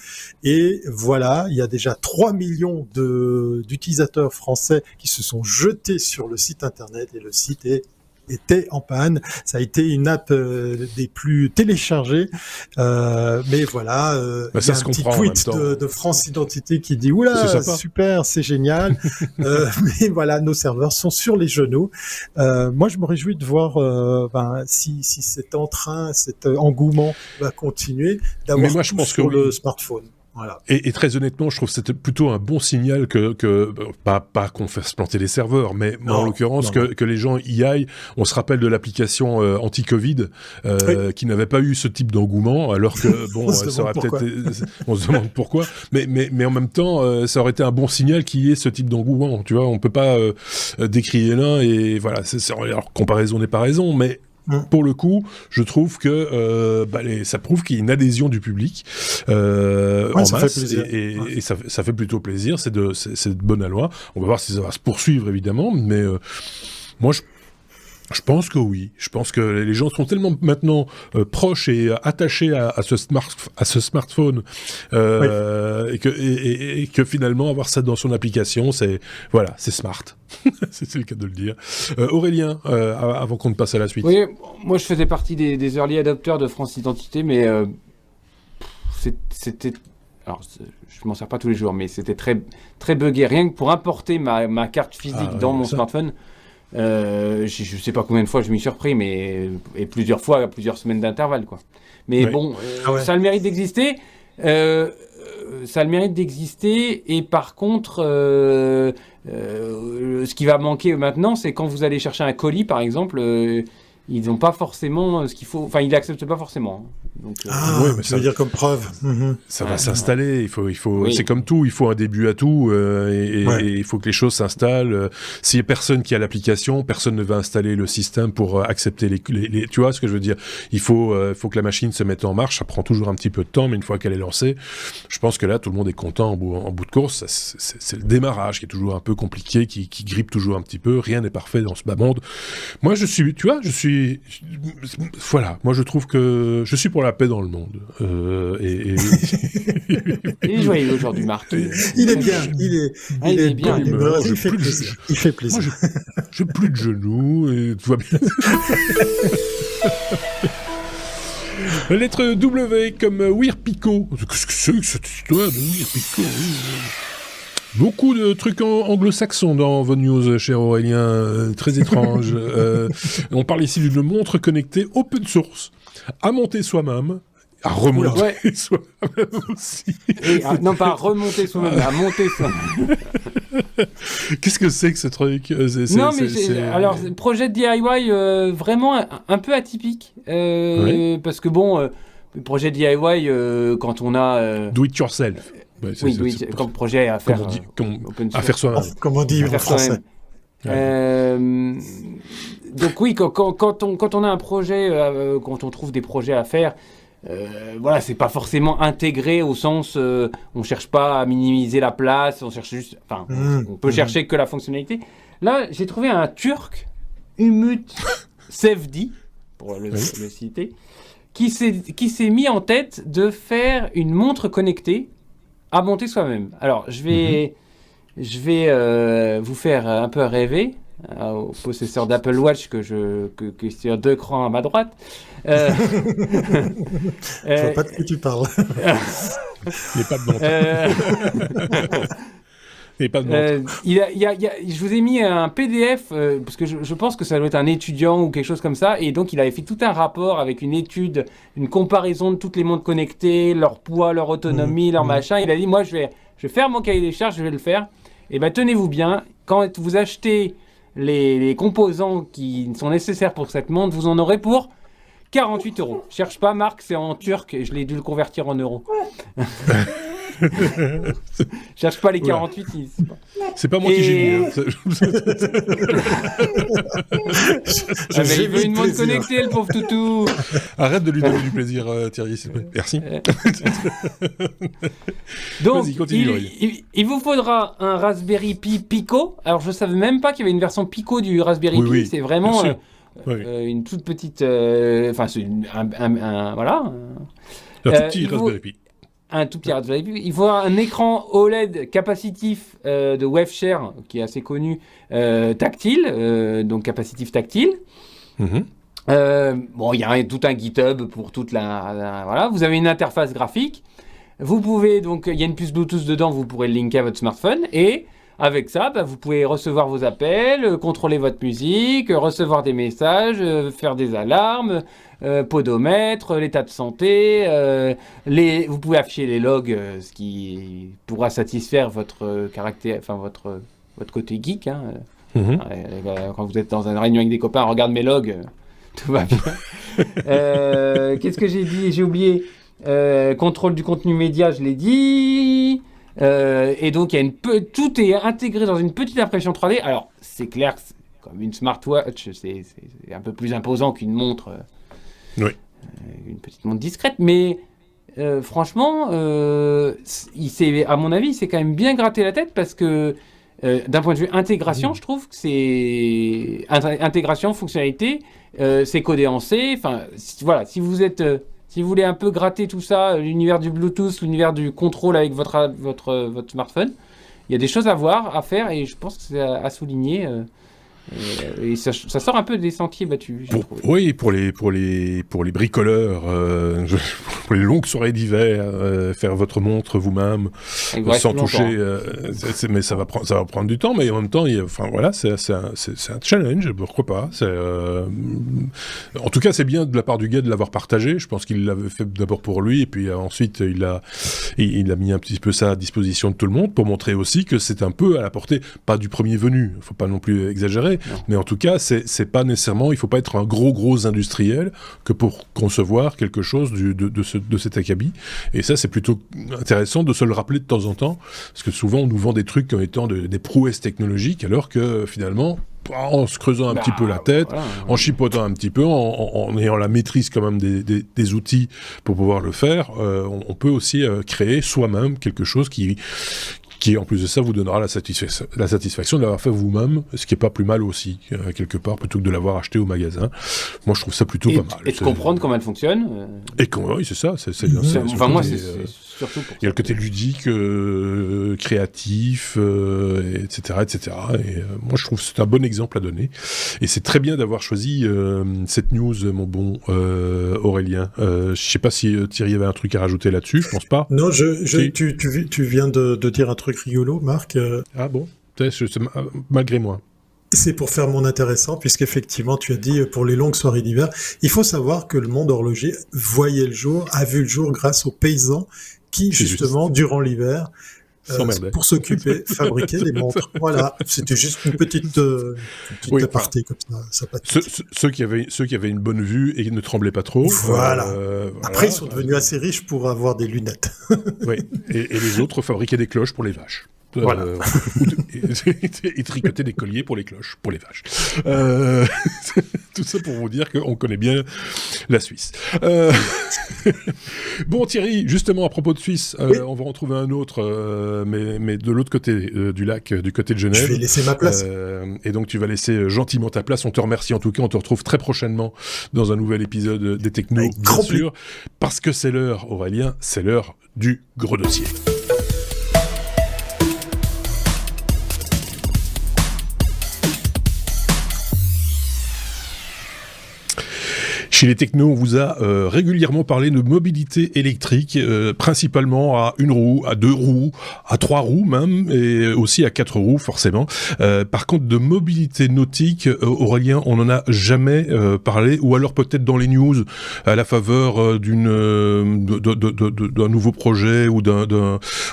Et voilà, il y a déjà 3 millions d'utilisateurs français qui se sont jetés sur le site internet et le site est était en panne. Ça a été une app des plus téléchargées. Mais voilà, il y a un petit tweet de France Identité qui dit « Oula, super, c'est génial !» Mais voilà, nos serveurs sont sur les genoux. Moi, je me réjouis de voir si cet entrain, cet engouement va continuer, d'avoir tout sur le smartphone. Voilà. Et très honnêtement, je trouve que c'était plutôt un bon signal pas qu'on fasse planter les serveurs, mais en l'occurrence que les gens y aillent. On se rappelle de l'application anti-Covid qui n'avait pas eu ce type d'engouement, alors que bon, ça aurait peut-être. On se demande pourquoi. Mais en même temps, ça aurait été un bon signal qu'il y ait ce type d'engouement. Tu vois, on peut pas décrier l'un et voilà. Alors comparaison n'est pas raison, mais pour le coup, je trouve que ça prouve qu'il y a une adhésion du public en masse et ça fait plutôt plaisir. C'est de bonne loi. On va voir si ça va se poursuivre évidemment, mais moi je pense que oui. Je pense que les gens sont tellement maintenant proches et attachés à ce smartphone et que finalement avoir ça dans son application, c'est smart. C'est le cas de le dire. Aurélien, avant qu'on ne passe à la suite. Oui, moi je faisais partie des early adopters de France Identité, mais c'était... Alors, je m'en sers pas tous les jours, mais c'était très, très buggé. Rien que pour importer ma carte physique dans mon smartphone, je sais pas combien de fois je m'y suis repris, et plusieurs fois, à plusieurs semaines d'intervalle, quoi. Mais bon, ça a le mérite d'exister. Ça a le mérite d'exister, et par contre, ce qui va manquer maintenant, c'est quand vous allez chercher un colis, par exemple, ils n'ont pas forcément ce qu'il faut. Enfin, ils l'acceptent pas forcément. Donc, mais ça veut dire comme preuve. Ça va s'installer. Il faut. Oui. C'est comme tout. Il faut un début à tout, et il faut que les choses s'installent. S'il y a personne qui a l'application, personne ne va installer le système pour accepter les. Tu vois ce que je veux dire ? Il faut que la machine se mette en marche. Ça prend toujours un petit peu de temps, mais une fois qu'elle est lancée, je pense que là, tout le monde est content en bout de course. C'est le démarrage qui est toujours un peu compliqué, qui grippe toujours un petit peu. Rien n'est parfait dans ce bas monde. Moi, voilà, moi je trouve que je suis pour la paix dans le monde. Il est joyeux aujourd'hui, Marc. Il est bien, il est bien. Il fait plaisir. Moi, j'ai plus de genoux et tout va bien. La lettre W comme Weir Picot. Qu'est-ce que c'est que cette histoire de Weir Picot ? Beaucoup de trucs anglo-saxons dans vos news, cher Aurélien, très étrange. On parle ici d'une montre connectée open source, à monter soi-même, à remonter soi-même aussi. Non, pas à remonter soi-même, à monter soi-même. Qu'est-ce que c'est que ce truc ? Alors, projet DIY vraiment un peu atypique, parce que bon, projet DIY, quand on a... Do it yourself. Comme projet à faire, à faire soi-même. Comme on dit en français. Donc oui, quand on a un projet, quand on trouve des projets à faire, voilà, c'est pas forcément intégré au sens, on cherche pas à minimiser la place, on cherche juste, enfin, on peut chercher que la fonctionnalité. Là, j'ai trouvé un Turc, Umut Sevdi, pour le citer, qui s'est mis en tête de faire une montre connectée à monter soi-même. Alors, je vais vous faire un peu rêver aux possesseurs d'Apple Watch que sur 2 crans à ma droite. Je vois pas de quoi tu parles. Il n'est pas de montre. Je vous ai mis un PDF parce que je pense que ça doit être un étudiant ou quelque chose comme ça, et donc il avait fait tout un rapport avec une étude, une comparaison de toutes les montres connectées, leur poids, leur autonomie, leur machin. Il a dit, moi je vais faire mon cahier des charges, je vais le faire. Et ben tenez-vous bien, quand vous achetez les composants qui sont nécessaires pour cette montre, vous en aurez pour 48 €. Cherche pas, Marc, c'est en turc et je l'ai dû le convertir en euros. Cherche pas les 48. C'est pas moi qui j'ai mis. Il veut une montre connectée, le pauvre toutou. Arrête de lui donner du plaisir, Thierry, s'il te plaît. Merci. Donc, il vous faudra un Raspberry Pi Pico. Alors, je savais même pas qu'il y avait une version Pico du Raspberry Pi. Oui, c'est vraiment une toute petite... Enfin, c'est voilà. Un tout petit Raspberry Pi. Un tout petit Raspberry Pi. Il faut un écran OLED capacitif de Waveshare, qui est assez connu, tactile, donc capacitif tactile. Bon, il y a tout un GitHub pour toute voilà. Vous avez une interface graphique. Vous pouvez donc, il y a une puce Bluetooth dedans, vous pourrez le linker à votre smartphone et avec ça, vous pouvez recevoir vos appels, contrôler votre musique, recevoir des messages, faire des alarmes, podomètre, l'état de santé, vous pouvez afficher les logs, ce qui pourra satisfaire votre caractère, enfin votre côté geek. Hein. Quand vous êtes dans une réunion avec des copains, regarde mes logs, tout va bien. Qu'est-ce que j'ai dit ? J'ai oublié. Contrôle du contenu média, je l'ai dit. Et donc, tout est intégré dans une petite impression 3D. Alors, c'est clair que c'est comme une smartwatch, c'est un peu plus imposant qu'une montre. Une petite montre discrète. Mais franchement, à mon avis, il s'est quand même bien gratté la tête parce que d'un point de vue intégration, je trouve que c'est intégration, fonctionnalité, c'est codé en C. Enfin, voilà, si vous voulez un peu gratter tout ça, l'univers du Bluetooth, l'univers du contrôle avec votre smartphone, il y a des choses à voir, à faire, et je pense que c'est à souligner. Et ça sort un peu des sentiers battus. Oui, pour les bricoleurs, pour les longues soirées d'hiver, faire votre montre vous-même sans toucher, mais ça va prendre du temps, mais en même temps, c'est un challenge, pourquoi pas. En tout cas, c'est bien de la part du gars de l'avoir partagé. Je pense qu'il l'avait fait d'abord pour lui, et puis ensuite il a mis un petit peu ça à disposition de tout le monde pour montrer aussi que c'est un peu à la portée, pas du premier venu. Faut pas non plus exagérer. Mais en tout cas, c'est pas nécessairement, il faut pas être un gros industriel que pour concevoir quelque chose de cet acabit. Et ça, c'est plutôt intéressant de se le rappeler de temps en temps, parce que souvent on nous vend des trucs comme étant des prouesses technologiques, alors que finalement, en se creusant un petit peu la tête, en chipotant un petit peu, en ayant la maîtrise quand même des outils pour pouvoir le faire, on peut aussi créer soi-même quelque chose qui en plus de ça vous donnera la satisfaction de l'avoir fait vous-même, ce qui est pas plus mal aussi, quelque part, plutôt que de l'avoir acheté au magasin. Moi je trouve ça plutôt pas mal. Et de comprendre comment elle fonctionne. Oui, c'est ça. C'est moi c'est surtout pour ça. Il y a le côté ludique, créatif, etc. Et moi je trouve que c'est un bon exemple à donner. Et c'est très bien d'avoir choisi cette news, mon bon Aurélien. Je sais pas si Thierry avait un truc à rajouter là-dessus, je pense pas. Non, tu viens de dire un truc rigolo, Marc. Ah bon, malgré moi. C'est pour faire mon intéressant, puisqu'effectivement, tu as dit pour les longues soirées d'hiver, il faut savoir que le monde horloger a vu le jour grâce aux paysans qui, justement, durant l'hiver, pour s'occuper, fabriquaient des montres. Voilà, c'était juste une petite aparté comme ça. Ceux qui avaient une bonne vue et qui ne tremblaient pas trop. Voilà. Après, ils sont devenus assez riches pour avoir des lunettes. Oui. Et les autres fabriquaient des cloches pour les vaches. Voilà. Et tricoter des colliers pour les cloches, pour les vaches. Tout ça pour vous dire qu'on connaît bien la Suisse. Bon Thierry, justement à propos de Suisse, on va en trouver un autre, mais de l'autre côté du lac, du côté de Genève. Je vais laisser ma place. Et donc tu vas laisser gentiment ta place. On te remercie en tout cas. On te retrouve très prochainement dans un nouvel épisode des Technos, bien sûr, parce que c'est l'heure, Aurélien, c'est l'heure du gros dossier. Chez les Technos, on vous a régulièrement parlé de mobilité électrique, principalement à une roue, à 2 roues, à 3 roues même, et aussi à 4 roues forcément. Par contre, de mobilité nautique, Aurélien, on n'en a jamais parlé, ou alors peut-être dans les news, à la faveur d'un nouveau projet ou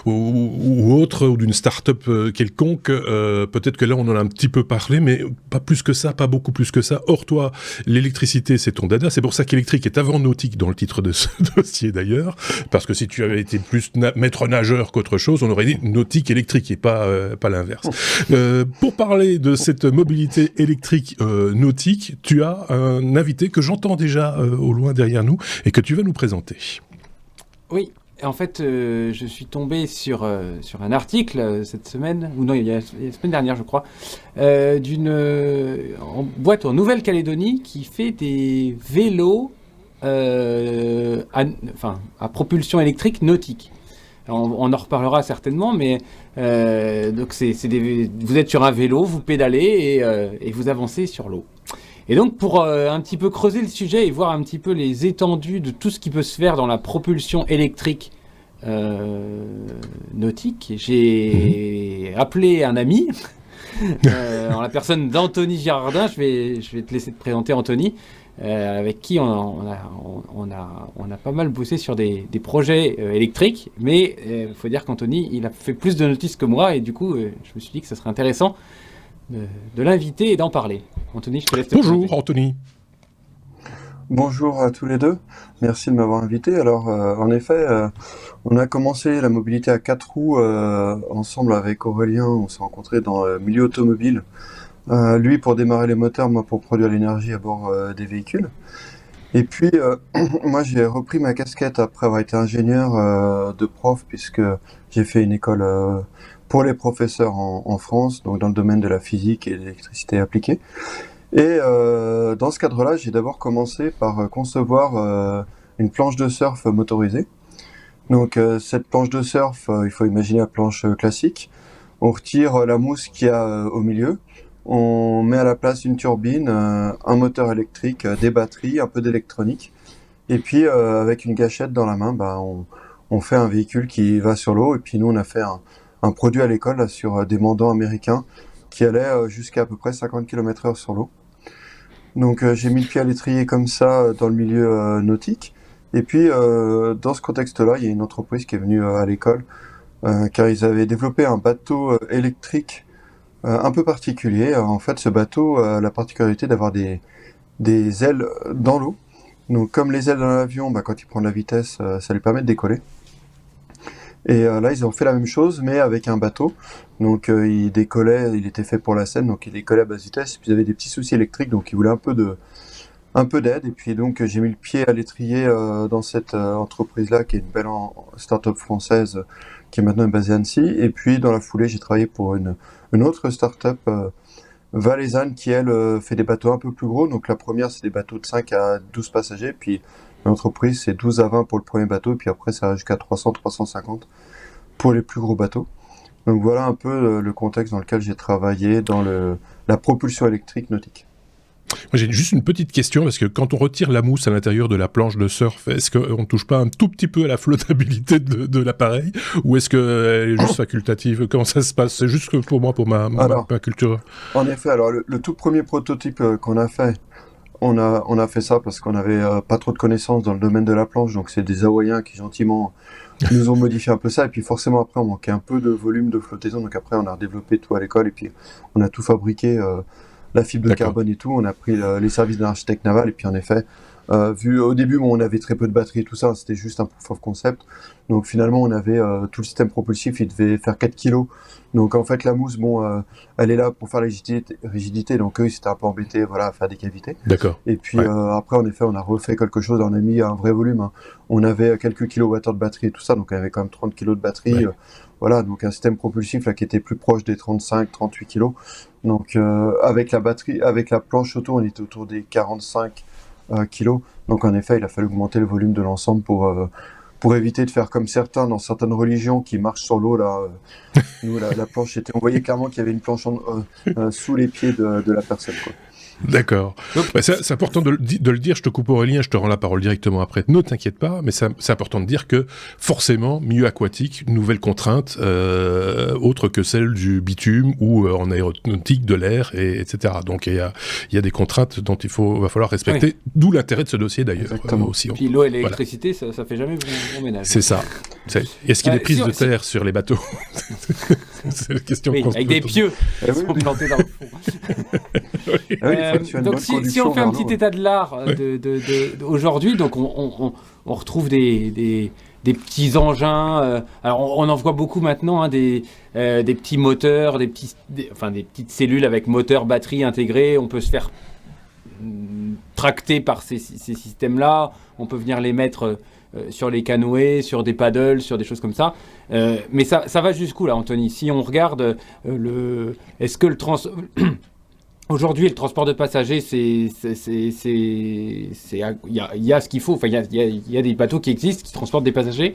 ou autre, ou d'une start-up quelconque. Peut-être que là, on en a un petit peu parlé, mais pas plus que ça, pas beaucoup plus que ça. Or, toi, l'électricité, c'est ton dada. C'est pour ça qu'électrique est avant nautique dans le titre de ce dossier d'ailleurs, parce que si tu avais été plus maître nageur qu'autre chose, on aurait dit nautique électrique et pas l'inverse. Pour parler de cette mobilité électrique nautique, tu as un invité que j'entends déjà au loin derrière nous et que tu vas nous présenter. Oui. En fait, je suis tombé sur un article cette semaine, ou non, il y a la semaine dernière, je crois, d'une boîte en Nouvelle-Calédonie qui fait des vélos à propulsion électrique nautique. On en reparlera certainement, mais donc vous êtes sur un vélo, vous pédalez et vous avancez sur l'eau. Et donc, pour un petit peu creuser le sujet et voir un petit peu les étendues de tout ce qui peut se faire dans la propulsion électrique nautique, j'ai appelé un ami, en la personne d'Anthony Girardin. Je vais te laisser te présenter, Anthony, avec qui on a pas mal bossé sur des projets électriques, mais il faut dire qu'Anthony, il a fait plus de notices que moi, et du coup, je me suis dit que ça serait intéressant de l'inviter et d'en parler. Anthony, je te laisse te Bonjour, présenter. Anthony. Bonjour à tous les deux, merci de m'avoir invité. Alors, en effet, on a commencé la mobilité à 4 roues ensemble avec Aurélien. On s'est rencontrés dans le milieu automobile. Lui pour démarrer les moteurs, moi pour produire l'énergie à bord des véhicules. Et puis, moi j'ai repris ma casquette après avoir été ingénieur de prof, puisque j'ai fait une école pour les professeurs en France, donc dans le domaine de la physique et de l'électricité appliquée. Et dans ce cadre-là, j'ai d'abord commencé par concevoir une planche de surf motorisée. Donc cette planche de surf, il faut imaginer la planche classique. On retire la mousse qu'il y a au milieu, on met à la place une turbine, un moteur électrique, des batteries, un peu d'électronique. Et puis avec une gâchette dans la main, on fait un véhicule qui va sur l'eau. Et puis nous, on a fait un produit à l'école là, sur des mandants américains qui allaient jusqu'à peu près 50 km/h sur l'eau. Donc j'ai mis le pied à l'étrier comme ça dans le milieu nautique. Et puis dans ce contexte-là, il y a une entreprise qui est venue à l'école car ils avaient développé un bateau électrique un peu particulier. En fait, ce bateau a la particularité d'avoir des ailes dans l'eau. Donc comme les ailes dans l'avion, quand il prend de la vitesse, ça lui permet de décoller. Et là, ils ont fait la même chose, mais avec un bateau. Donc il décollait, il était fait pour la Seine, donc il décollait à basse vitesse. Puis ils avaient des petits soucis électriques, donc ils voulaient un peu d'aide. Et puis donc j'ai mis le pied à l'étrier dans cette entreprise-là, qui est une belle start-up française, qui est maintenant basée à Annecy. Et puis dans la foulée, j'ai travaillé pour une autre start-up valaisanne qui, elle, fait des bateaux un peu plus gros. Donc la première, c'est des bateaux de 5 à 12 passagers. Puis l'entreprise, c'est 12 à 20 pour le premier bateau. Puis après, ça va jusqu'à 300, 350 pour les plus gros bateaux. Donc voilà un peu le contexte dans lequel j'ai travaillé dans la propulsion électrique nautique. Moi, j'ai juste une petite question, parce que quand on retire la mousse à l'intérieur de la planche de surf, est-ce qu'on ne touche pas un tout petit peu à la flottabilité de l'appareil, ou est-ce qu'elle est juste facultative? Comment ça se passe? C'est juste que pour moi, pour ma culture. En effet, alors le tout premier prototype qu'on a fait, on a fait ça parce qu'on n'avait pas trop de connaissances dans le domaine de la planche, donc c'est des Hawaïens qui gentiment nous ont modifié un peu ça, et puis forcément après on manquait un peu de volume de flottaison, donc après on a redéveloppé tout à l'école, et puis on a tout fabriqué, la fibre de carbone et tout, on a pris les services d'un architecte naval, et puis en effet, vu au début on avait très peu de batterie et tout ça, c'était juste un proof of concept, donc finalement on avait tout le système propulsif, il devait faire 4 kg, donc en fait la mousse, elle est là pour faire la rigidité, donc eux ils s'étaient un peu embêtés à faire des cavités. D'accord. Et puis après en effet on a refait quelque chose, on a mis un vrai volume, hein. On avait quelques kilowattheures de batterie et tout ça, donc on avait quand même 30 kg de batterie, donc un système propulsif là qui était plus proche des 35-38 kg. Donc avec la batterie, avec la planche auto, on était autour des 45 kg. Donc en effet, il a fallu augmenter le volume de l'ensemble pour éviter de faire comme certains dans certaines religions qui marchent sur l'eau là. Nous la planche était, on voyait clairement qu'il y avait une planche sous les pieds de la personne, quoi. D'accord. C'est important de le dire, je te coupe Aurélien, je te rends la parole directement après. Ne t'inquiète pas, mais c'est important de dire que forcément, milieu aquatique, nouvelle contrainte, autre que celle du bitume ou en aéronautique, de l'air, etc. Donc il y a des contraintes dont va falloir respecter, d'où l'intérêt de ce dossier d'ailleurs. Aussi. Puis l'eau et l'électricité, ça fait jamais bon ménage. C'est ça. Est-ce qu'il y a des prises de terre sur les bateaux? C'est la question qu'on se pose. Avec des pieux qui sont plantés dans le fond. Donc si on fait un petit état de l'art aujourd'hui, donc on retrouve des petits engins. Alors on en voit beaucoup maintenant, des petits moteurs, des petites cellules avec moteur, batterie intégrée. On peut se faire tracter par ces systèmes-là. On peut venir les mettre sur les canoës, sur des paddles, sur des choses comme ça. Mais ça va jusqu'où là, Anthony? Si on regarde est-ce que aujourd'hui, le transport de passagers, il y a ce qu'il faut. Enfin, il y a des bateaux qui existent, qui transportent des passagers.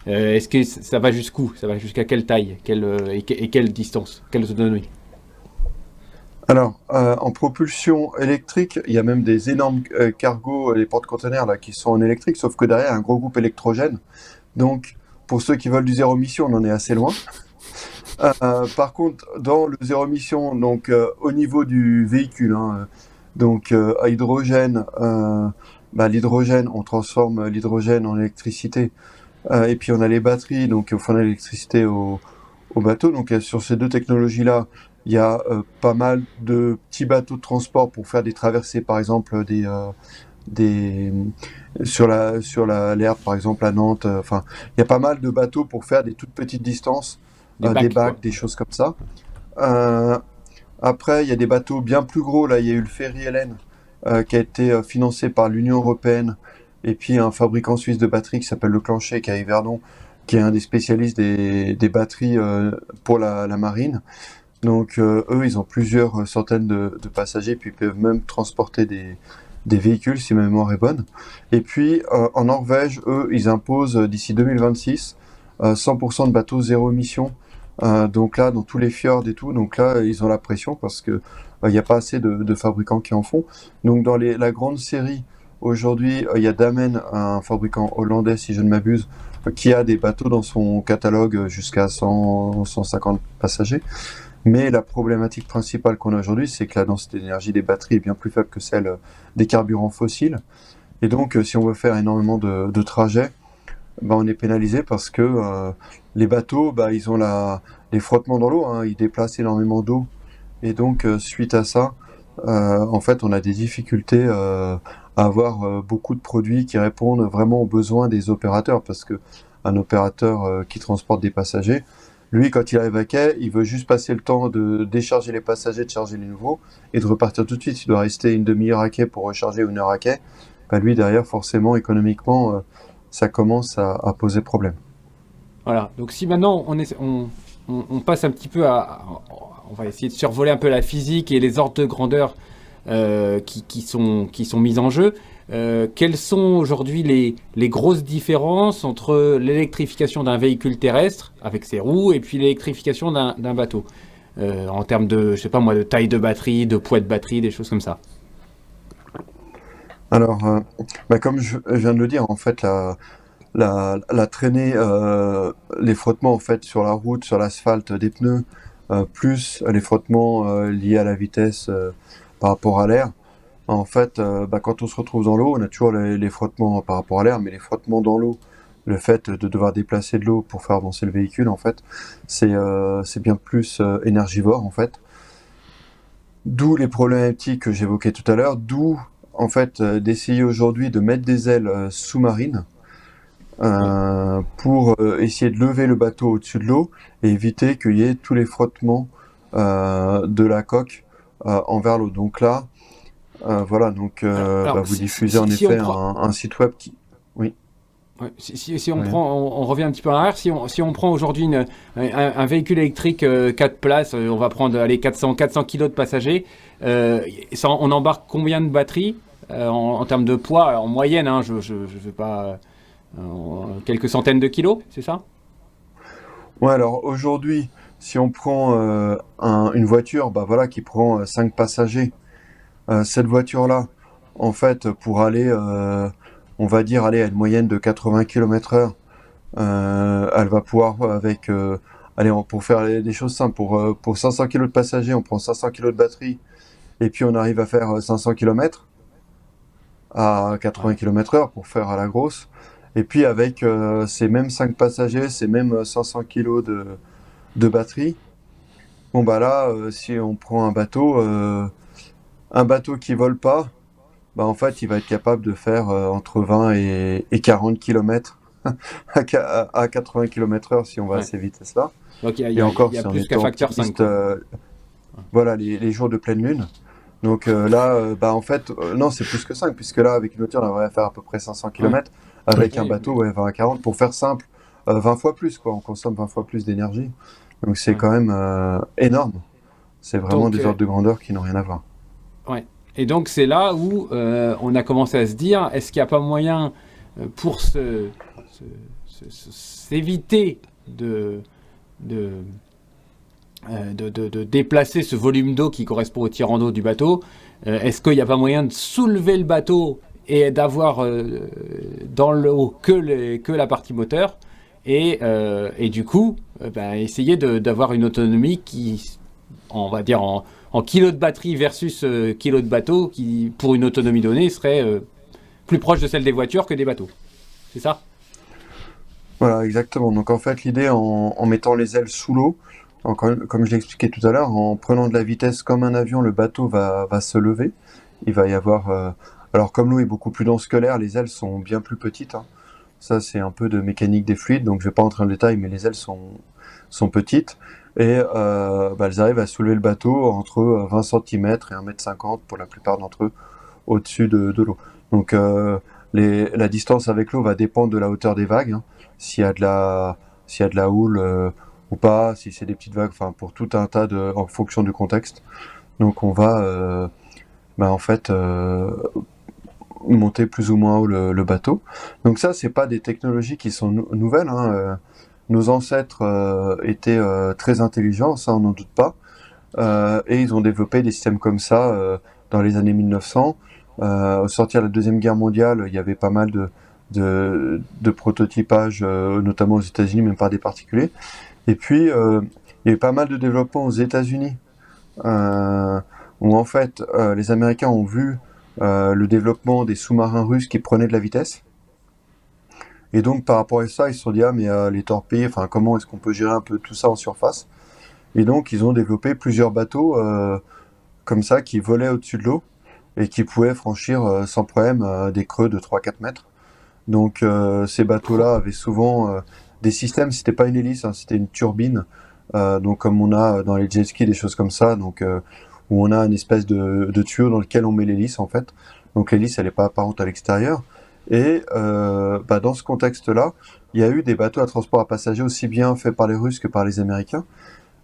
Est-ce que ça va jusqu'où? Ça va jusqu'à quelle taille? Et quelle distance? Quelle autonomie? Alors, en propulsion électrique, il y a même des énormes cargos, les porte-containers là, qui sont en électrique, sauf que derrière, il y a un gros groupe électrogène. Donc, pour ceux qui veulent du zéro émission, on en est assez loin. Par contre, dans le zéro émission, donc au niveau du véhicule, hein, donc à hydrogène, l'hydrogène, on transforme l'hydrogène en électricité. Et puis on a les batteries, donc on fournit l'électricité au bateau. Donc sur ces deux technologies-là, il y a pas mal de petits bateaux de transport pour faire des traversées, par exemple des sur l'Erdre, par exemple à Nantes. Enfin, il y a pas mal de bateaux pour faire des toutes petites distances, des bacs, des choses comme ça. Euh, Après, il y a des bateaux bien plus gros. Là, il y a eu le Ferry Hélène qui a été financé par l'Union européenne et puis un fabricant suisse de batteries qui s'appelle Leclanché, qui est à Yverdon, qui est un des spécialistes des batteries pour la marine. Donc eux, ils ont plusieurs centaines de passagers, puis ils peuvent même transporter des véhicules si ma mémoire est bonne. Et puis en Norvège, eux, ils imposent d'ici 2026 100% de bateaux zéro émission. Donc là, dans tous les fjords et tout, donc là, ils ont la pression parce que il n'y a pas assez de fabricants qui en font. Donc dans la grande série, aujourd'hui, il y a Damen, un fabricant hollandais, si je ne m'abuse, qui a des bateaux dans son catalogue jusqu'à 100, 150 passagers. Mais la problématique principale qu'on a aujourd'hui, c'est que la densité d'énergie des batteries est bien plus faible que celle des carburants fossiles. Et donc, si on veut faire énormément de trajets, on est pénalisé parce que les bateaux, ils ont les frottements dans l'eau, hein, ils déplacent énormément d'eau. Et donc, suite à ça, en fait, on a des difficultés à avoir beaucoup de produits qui répondent vraiment aux besoins des opérateurs. Parce que un opérateur qui transporte des passagers, lui, quand il arrive à quai, il veut juste passer le temps de décharger les passagers, de charger les nouveaux, et de repartir tout de suite. Il doit rester une demi-heure à quai pour recharger, une heure à quai. Lui, derrière, forcément, économiquement, ça commence à poser problème. Voilà, donc si maintenant on passe un petit peu on va essayer de survoler un peu la physique et les ordres de grandeur qui sont mis en jeu. Quelles sont aujourd'hui les grosses différences entre l'électrification d'un véhicule terrestre avec ses roues et puis l'électrification d'un bateau en termes de, je sais pas moi, de taille de batterie, de poids de batterie, des choses comme ça? Alors, comme je viens de le dire, en fait, la traînée, les frottements en fait sur la route, sur l'asphalte des pneus, plus les frottements liés à la vitesse par rapport à l'air. En fait, quand on se retrouve dans l'eau, on a toujours les frottements par rapport à l'air, mais les frottements dans l'eau, le fait de devoir déplacer de l'eau pour faire avancer le véhicule, en fait, c'est bien plus énergivore, en fait. D'où les problématiques que j'évoquais tout à l'heure, d'où en fait d'essayer aujourd'hui de mettre des ailes sous-marines pour essayer de lever le bateau au-dessus de l'eau et éviter qu'il y ait tous les frottements de la coque envers l'eau. Donc là, voilà, donc vous diffusez en effet un site web qui... Oui. Ouais, si on prend, on revient un petit peu en arrière, si on prend aujourd'hui un véhicule électrique 4 places, on va prendre 400 kg de passagers, on embarque combien de batteries en termes de poids, en moyenne, hein, je ne veux pas... quelques centaines de kilos, c'est ça? Ouais, alors aujourd'hui, si on prend une voiture qui prend 5 passagers, cette voiture-là, en fait, pour aller, on va dire, aller à une moyenne de 80 km/h, elle va pouvoir, pour faire des choses simples, pour 500 kg de passagers, on prend 500 kg de batterie, et puis on arrive à faire 500 km à 80 km/h pour faire à la grosse. Et puis avec ces mêmes 5 passagers, ces mêmes 500 kg de batterie, si on prend un bateau qui vole pas, en fait il va être capable de faire entre 20 et 40 km à 80 km/h si on va à ces vitesses-là. Donc il y a plus qu'un facteur 5. Voilà, les jours de pleine lune. Donc en fait, non, c'est plus que 5, puisque là, avec une voiture, on devrait faire à peu près 500 km. Avec un bateau, 20 à 40. Pour faire simple, 20 fois plus, quoi. On consomme 20 fois plus d'énergie. Donc c'est quand même énorme. C'est vraiment des ordres de grandeur qui n'ont rien à voir. Ouais. Et donc c'est là où on a commencé à se dire, est-ce qu'il n'y a pas moyen pour s'éviter de déplacer ce volume d'eau qui correspond au tirant d'eau du bateau, est-ce qu'il n'y a pas moyen de soulever le bateau et d'avoir dans l'eau que la partie moteur et du coup essayer d'avoir une autonomie qui, on va dire en kilos de batterie versus kilos de bateau, qui pour une autonomie donnée serait plus proche de celle des voitures que des bateaux. C'est ça ? Voilà, exactement. Donc en fait, l'idée en mettant les ailes sous l'eau, comme je l'ai expliqué tout à l'heure, en prenant de la vitesse comme un avion, le bateau va se lever. Il va y avoir... alors comme l'eau est beaucoup plus dense que l'air, les ailes sont bien plus petites. Hein. Ça, c'est un peu de mécanique des fluides, donc je ne vais pas rentrer dans le détail, mais les ailes sont petites. Et elles arrivent à soulever le bateau entre 20 cm et 1,50 m pour la plupart d'entre eux au-dessus de l'eau. Donc la distance avec l'eau va dépendre de la hauteur des vagues. Hein. S'il y a de la houle ou pas, si c'est des petites vagues, enfin pour tout un tas en fonction du contexte. Donc on va monter plus ou moins haut le bateau. Donc ça, c'est pas des technologies qui sont nouvelles. Hein. Nos ancêtres étaient très intelligents, ça on n'en doute pas. Et ils ont développé des systèmes comme ça dans les années 1900. Au sortir de la Deuxième Guerre mondiale, il y avait pas mal de prototypage, notamment aux États-Unis, même par des particuliers. Et puis, il y a eu pas mal de développement aux États-Unis, où en fait, les Américains ont vu le développement des sous-marins russes qui prenaient de la vitesse. Et donc, par rapport à ça, ils se sont dit, mais les torpilles, comment est-ce qu'on peut gérer un peu tout ça en surface ? Et donc, ils ont développé plusieurs bateaux comme ça qui volaient au-dessus de l'eau et qui pouvaient franchir sans problème des creux de 3-4 mètres. Donc ces bateaux-là avaient souvent des systèmes, c'était pas une hélice, hein, c'était une turbine, donc comme on a dans les jet skis, des choses comme ça, donc où on a une espèce de tuyau dans lequel on met l'hélice en fait. Donc l'hélice, elle n'est pas apparente à l'extérieur. Et dans ce contexte-là, il y a eu des bateaux à transport à passagers aussi bien faits par les Russes que par les Américains.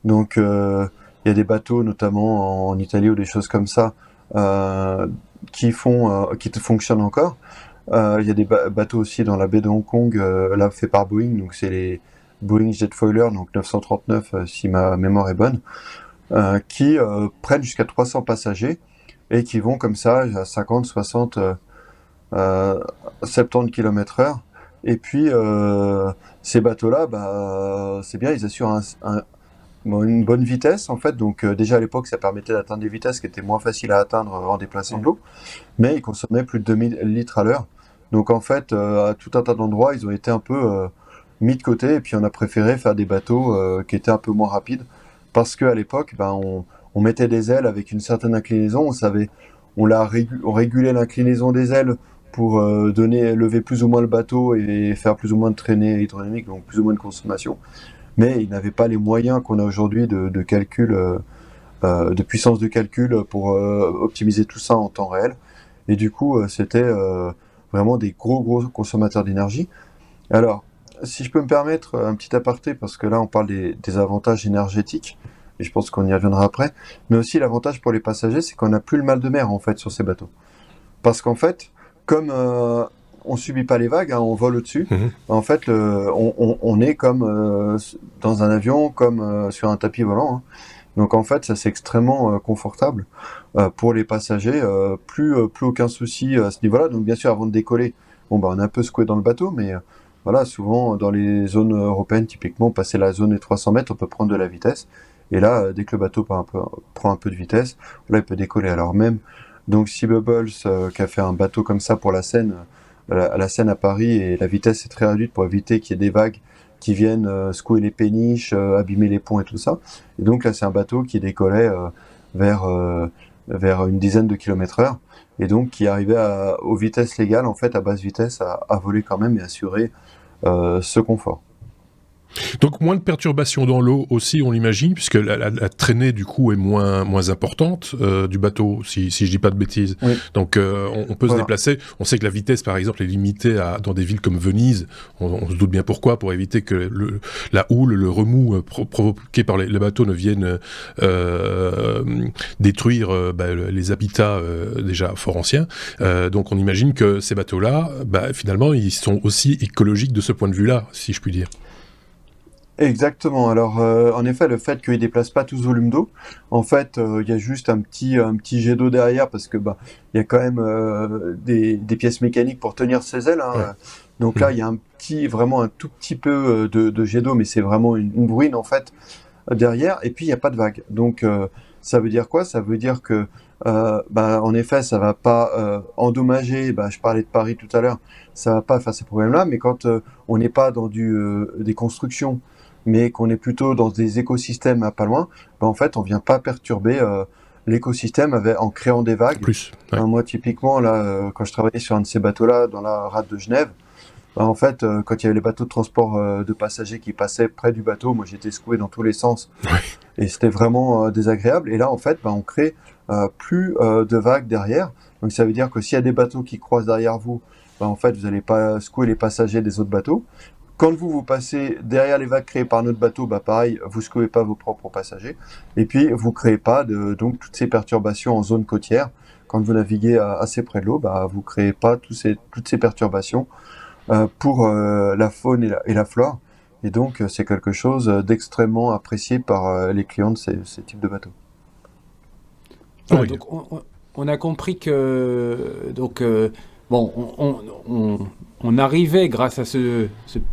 Donc il y a des bateaux, notamment en Italie ou des choses comme ça, qui fonctionnent encore. Il y a des bateaux aussi dans la baie de Hong Kong, là fait par Boeing, donc c'est les Boeing Jetfoiler, donc 939 si ma mémoire est bonne, qui prennent jusqu'à 300 passagers et qui vont comme ça à 50, 60, 70 km/h. Et puis ces bateaux-là, c'est bien, ils assurent une bonne vitesse en fait, donc déjà à l'époque ça permettait d'atteindre des vitesses qui étaient moins faciles à atteindre en déplaçant de l'eau, mais ils consommaient plus de 2000 litres à l'heure. Donc en fait, à tout un tas d'endroits, ils ont été un peu mis de côté, et puis on a préféré faire des bateaux qui étaient un peu moins rapides, parce qu'à l'époque, on mettait des ailes avec une certaine inclinaison, on régulait l'inclinaison des ailes pour lever plus ou moins le bateau et faire plus ou moins de traînée hydrodynamique, donc plus ou moins de consommation. Mais ils n'avaient pas les moyens qu'on a aujourd'hui de calcul, de puissance de calcul pour optimiser tout ça en temps réel. Et du coup, c'était vraiment des gros consommateurs d'énergie. Alors, si je peux me permettre un petit aparté, parce que là on parle des avantages énergétiques, et je pense qu'on y reviendra après, mais aussi l'avantage pour les passagers, c'est qu'on n'a plus le mal de mer en fait sur ces bateaux. Parce qu'en fait, comme on subit pas les vagues, hein, on vole au-dessus. En fait, on est comme dans un avion, comme sur un tapis volant. Hein. Donc en fait, ça c'est extrêmement confortable pour les passagers. Plus aucun souci à ce niveau-là. Donc bien sûr, avant de décoller, on est un peu secoué dans le bateau, mais voilà, souvent dans les zones européennes, typiquement, passer la zone des 300 mètres, on peut prendre de la vitesse. Et là, dès que le bateau prend un peu de vitesse, là, il peut décoller. Alors même, donc Sea Bubbles, qui a fait un bateau comme ça pour la Seine, la Seine à Paris, et la vitesse est très réduite pour éviter qu'il y ait des vagues qui viennent secouer les péniches, abîmer les ponts et tout ça. Et donc là, c'est un bateau qui décollait vers une dizaine de kilomètres/heure, et donc qui arrivait aux vitesses légales, en fait, à basse vitesse, à voler quand même et assurer ce confort. Donc moins de perturbations dans l'eau aussi, on l'imagine, puisque la traînée du coup est moins importante du bateau, si je dis pas de bêtises. Oui. Donc on peut se déplacer. On sait que la vitesse, par exemple, est limitée dans des villes comme Venise. On se doute bien pourquoi, pour éviter que la houle, le remous provoqué par les bateaux ne vienne détruire les habitats déjà fort anciens. Donc on imagine que ces bateaux-là, finalement, ils sont aussi écologiques de ce point de vue-là, si je puis dire. Exactement. Alors, en effet, le fait qu'ils déplacent pas tout ce volume d'eau, en fait, il y a juste un petit jet d'eau derrière parce que bah, il y a quand même des pièces mécaniques pour tenir ses ailes, Ouais. hein. Donc là, il y a vraiment un tout petit peu de jet d'eau, mais c'est vraiment une bruine en fait derrière. Et puis il n'y a pas de vague. Donc ça veut dire quoi? Ça veut dire que bah, en effet, ça va pas endommager. Bah, je parlais de Paris tout à l'heure, ça va pas faire ces problèmes-là. Mais quand on n'est pas dans des constructions, mais qu'on est plutôt dans des écosystèmes à pas loin, ben en fait, on vient pas perturber l'écosystème en créant des vagues. Plus. Ouais. Hein, moi, typiquement, là, quand je travaillais sur un de ces bateaux-là, dans la rade de Genève, ben, en fait, quand il y avait les bateaux de transport de passagers qui passaient près du bateau, moi, j'étais secoué dans tous les sens, et c'était vraiment désagréable. Et là, en fait, ben, on crée plus de vagues derrière. Donc, ça veut dire que s'il y a des bateaux qui croisent derrière vous, ben, en fait, vous n'allez pas secouer les passagers des autres bateaux. Quand vous passez derrière les vagues créées par notre bateau, bah pareil, vous secouez pas vos propres passagers. Et puis, vous créez pas donc toutes ces perturbations en zone côtière. Quand vous naviguez assez près de l'eau, bah vous créez pas toutes ces perturbations pour la faune et la flore. Et donc, c'est quelque chose d'extrêmement apprécié par les clients de ces types de bateaux. Voilà, Aurélien. donc on a compris que bon, on arrivait grâce à ce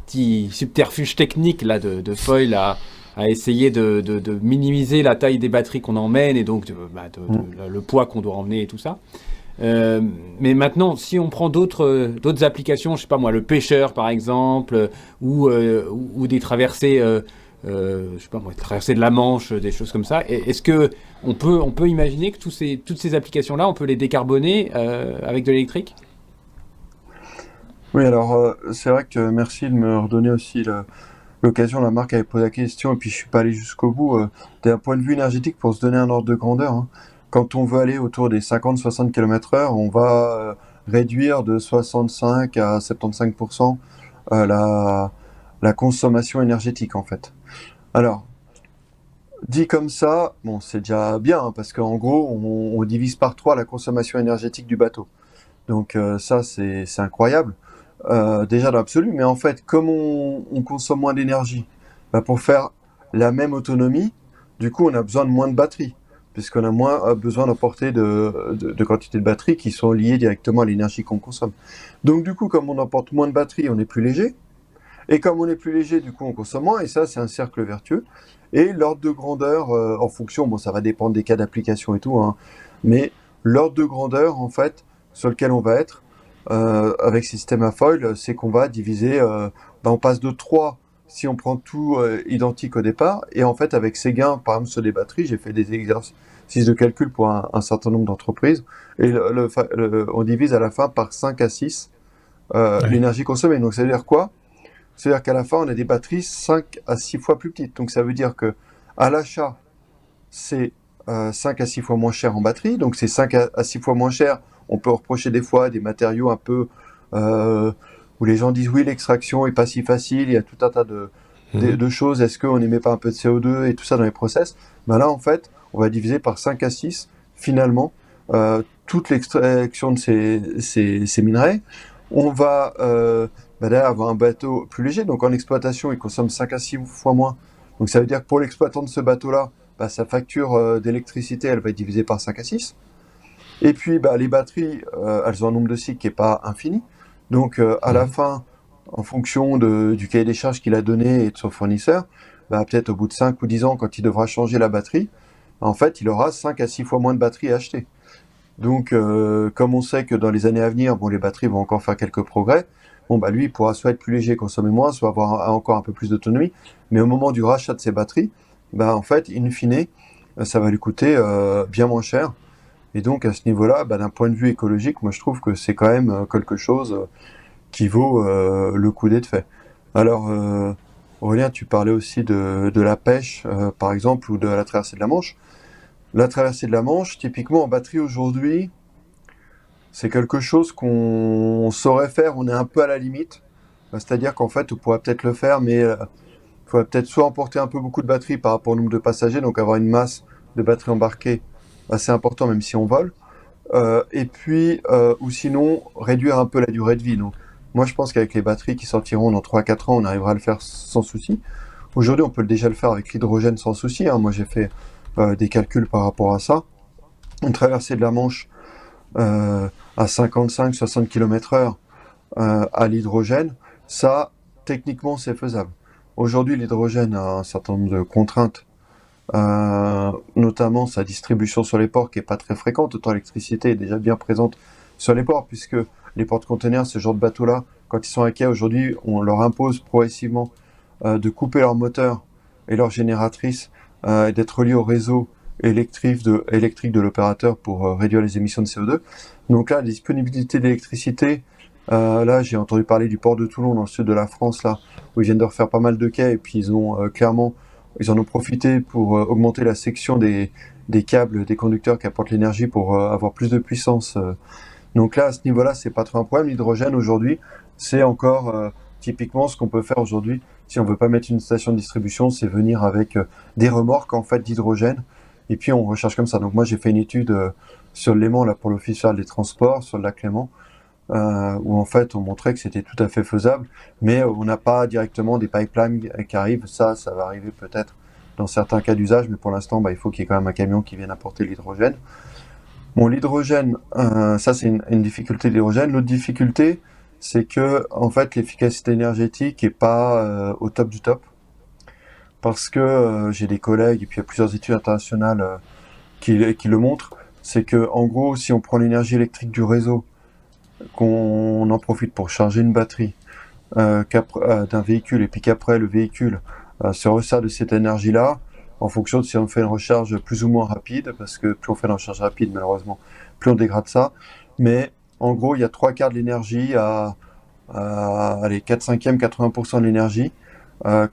petit subterfuge technique là de Foil à essayer de minimiser la taille des batteries qu'on emmène et donc le poids qu'on doit emmener et tout ça. Mais maintenant, si on prend d'autres applications, je sais pas moi, le pêcheur par exemple, ou des traversées, je sais pas moi, traversées de la Manche, des choses comme ça. Est-ce que on peut imaginer que toutes ces applications-là, on peut les décarboner avec de l'électrique? Oui, alors c'est vrai que merci de me redonner aussi l'occasion. La marque avait posé la question et puis je suis pas allé jusqu'au bout. D'un point de vue énergétique, pour se donner un ordre de grandeur, hein, quand on veut aller autour des 50-60 km/h, on va réduire de 65 à 75% la consommation énergétique en fait. Alors, dit comme ça, bon, c'est déjà bien hein, parce qu'en gros, on divise par 3 la consommation énergétique du bateau. Donc ça, c'est incroyable. Déjà dans l'absolu, mais en fait, comme on consomme moins d'énergie, bah, pour faire la même autonomie, du coup, on a besoin de moins de batterie, puisqu'on a moins besoin d'emporter de quantité de batterie qui sont liées directement à l'énergie qu'on consomme. Donc du coup, comme on emporte moins de batterie, on est plus léger, et comme on est plus léger, du coup, on consomme moins, et ça, c'est un cercle vertueux. Et l'ordre de grandeur, en fonction, bon, ça va dépendre des cas d'application et tout, hein, mais l'ordre de grandeur, en fait, sur lequel on va être, avec système à foil, c'est qu'on va diviser, on passe de 3 si on prend tout identique au départ, et en fait avec ces gains, par exemple sur des batteries, j'ai fait des exercices de calcul pour un certain nombre d'entreprises, et on divise à la fin par 5 à 6 Ouais. l'énergie consommée. Donc ça veut dire quoi? C'est-à-dire qu'à la fin on a des batteries 5 à 6 fois plus petites, donc ça veut dire que à l'achat c'est 5 à 6 fois moins cher en batterie, donc c'est 5 à 6 fois moins cher. On peut reprocher des fois des matériaux un peu où les gens disent oui, l'extraction est pas si facile, il y a tout un tas de choses, est-ce qu'on n'émet pas un peu de CO2 et tout ça dans les process? Ben là, en fait, on va diviser par 5 à 6, finalement, toute l'extraction de ces minerais. On va d'ailleurs avoir un bateau plus léger, donc en exploitation, il consomme 5 à 6 fois moins. Donc ça veut dire que pour l'exploitant de ce bateau-là, bah, sa facture d'électricité, elle va être divisée par 5 à 6. Et puis, bah, les batteries, elles ont un nombre de cycles qui n'est pas infini. Donc, à la fin, en fonction du cahier des charges qu'il a donné et de son fournisseur, bah, peut-être au bout de 5 ou 10 ans, quand il devra changer la batterie, en fait, il aura 5 à 6 fois moins de batteries à acheter. Donc, comme on sait que dans les années à venir, bon, les batteries vont encore faire quelques progrès, bon, bah, lui, il pourra soit être plus léger, consommer moins, soit avoir encore un peu plus d'autonomie. Mais au moment du rachat de ses batteries, bah, en fait, in fine, ça va lui coûter bien moins cher. Et donc, à ce niveau-là, bah, d'un point de vue écologique, moi, je trouve que c'est quand même quelque chose qui vaut le coup d'être fait. Alors, Aurélien, tu parlais aussi de la pêche, par exemple, ou de la traversée de la Manche. La traversée de la Manche, typiquement en batterie aujourd'hui, c'est quelque chose qu'on saurait faire, on est un peu à la limite. C'est-à-dire qu'en fait, on pourrait peut-être le faire, mais il faudrait peut-être soit emporter un peu beaucoup de batterie par rapport au nombre de passagers, donc avoir une masse de batterie embarquée assez important, même si on vole. Et puis, ou sinon, réduire un peu la durée de vie. Donc, moi, je pense qu'avec les batteries qui sortiront dans 3 à 4 ans, on arrivera à le faire sans souci. Aujourd'hui, on peut déjà le faire avec l'hydrogène sans souci, hein. Moi, j'ai fait des calculs par rapport à ça. Une traversée de la Manche à 55-60 km/h à l'hydrogène, ça, techniquement, c'est faisable. Aujourd'hui, l'hydrogène a un certain nombre de contraintes, notamment sa distribution sur les ports qui est pas très fréquente. Autant l'électricité est déjà bien présente sur les ports, puisque les porte-containers, ce genre de bateaux-là, quand ils sont à quai aujourd'hui, on leur impose progressivement de couper leur moteur et leur génératrice et d'être reliés au réseau électrique de l'opérateur pour réduire les émissions de CO2. Donc là, la disponibilité d'électricité, là j'ai entendu parler du port de Toulon dans le sud de la France, là, où ils viennent de refaire pas mal de quais, et puis ils ont ils en ont profité pour augmenter la section des câbles, des conducteurs qui apportent l'énergie pour avoir plus de puissance. Donc là, à ce niveau-là, c'est pas trop un problème. L'hydrogène aujourd'hui, c'est encore typiquement ce qu'on peut faire aujourd'hui. Si on veut pas mettre une station de distribution, c'est venir avec des remorques en fait d'hydrogène, et puis on recherche comme ça. Donc moi, j'ai fait une étude sur le Léman là pour l'Office fédéral des transports, sur le lac Léman, où en fait on montrait que c'était tout à fait faisable, mais on n'a pas directement des pipelines qui arrivent. Ça va arriver peut-être dans certains cas d'usage, mais pour l'instant, il faut qu'il y ait quand même un camion qui vienne apporter l'hydrogène. Bon, l'hydrogène, ça c'est une difficulté de l'hydrogène. L'autre difficulté, c'est que en fait l'efficacité énergétique est pas au top du top, parce que j'ai des collègues et puis il y a plusieurs études internationales qui le montrent. C'est que en gros, si on prend l'énergie électrique du réseau, qu'on en profite pour charger une batterie d'un véhicule, et puis qu'après le véhicule se resserre de cette énergie-là, en fonction de si on fait une recharge plus ou moins rapide, parce que plus on fait une recharge rapide, malheureusement, plus on dégrade ça. Mais en gros, il y a 3/4 de l'énergie allez, 4/5, 80% de l'énergie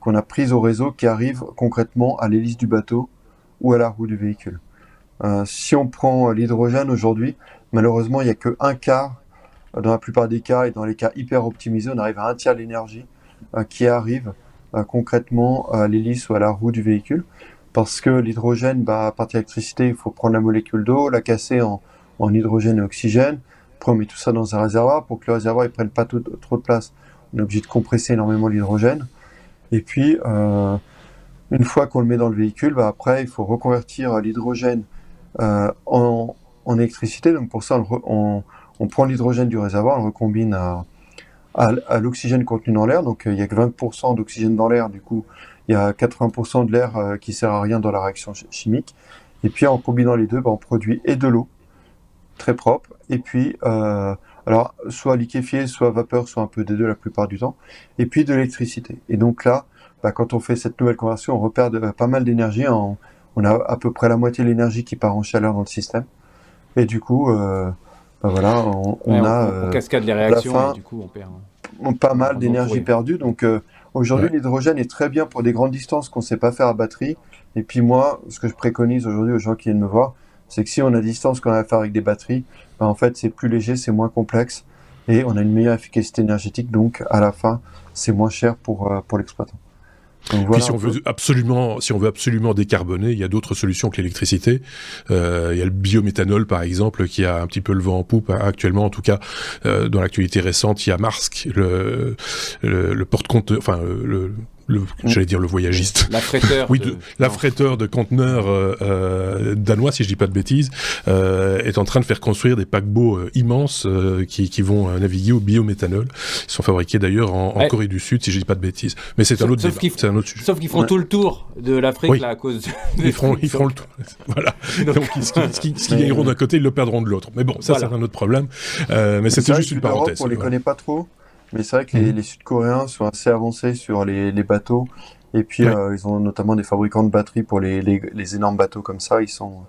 qu'on a prise au réseau qui arrive concrètement à l'hélice du bateau ou à la roue du véhicule. Si on prend l'hydrogène aujourd'hui, malheureusement, il n'y a que 1/4 dans la plupart des cas, et dans les cas hyper optimisés, on arrive à 1/3 de l'énergie qui arrive concrètement à l'hélice ou à la roue du véhicule, parce que l'hydrogène, à partir de l'électricité, il faut prendre la molécule d'eau, la casser en hydrogène et oxygène, après on met tout ça dans un réservoir. Pour que le réservoir ne prenne pas trop de place, on est obligé de compresser énormément l'hydrogène, et puis une fois qu'on le met dans le véhicule, après il faut reconvertir l'hydrogène en électricité. Donc pour ça, on prend l'hydrogène du réservoir, on le recombine à l'oxygène contenu dans l'air. Donc il n'y a que 20% d'oxygène dans l'air, du coup il y a 80% de l'air qui sert à rien dans la réaction chimique. Et puis en combinant les deux, on produit et de l'eau très propre, et puis alors soit liquéfiée, soit vapeur, soit un peu des deux la plupart du temps, et puis de l'électricité. Et donc là, quand on fait cette nouvelle conversion, on repère pas mal d'énergie. On a à peu près la moitié de l'énergie qui part en chaleur dans le système, et du coup voilà, on cascade les réactions, fin, et du coup on perd pas mal d'énergie perdue. Donc aujourd'hui, l'hydrogène est très bien pour des grandes distances qu'on ne sait pas faire à batterie. Et puis moi, ce que je préconise aujourd'hui aux gens qui viennent me voir, c'est que si on a des distances qu'on a à faire avec des batteries, en fait c'est plus léger, c'est moins complexe, et on a une meilleure efficacité énergétique, donc à la fin c'est moins cher pour l'exploitant. Donc, voilà. Puis si on veut absolument décarboner, il y a d'autres solutions que l'électricité. Il y a le biométhanol par exemple qui a un petit peu le vent en poupe actuellement, en tout cas dans l'actualité récente. Il y a Maersk, le porte-conteneur, enfin j'allais dire le voyagiste. L'affréteur. Oui, l'affréteur de conteneurs danois, si je dis pas de bêtises, est en train de faire construire des paquebots immenses qui vont naviguer au biométhanol. Ils sont fabriqués d'ailleurs en Corée du Sud, si je dis pas de bêtises. Mais c'est un autre débat, c'est un autre sujet. Sauf qu'ils feront tout le tour de l'Afrique là, à cause. Ils feront le tour. Voilà. Donc ce qu'ils gagneront d'un côté, ils le perdront de l'autre. Mais bon, ça c'est un autre problème. Mais c'était juste une parenthèse. On les connaît pas trop. Mais c'est vrai que les Sud-Coréens sont assez avancés sur les bateaux, et puis ils ont notamment des fabricants de batteries pour les énormes bateaux comme ça. Ils sont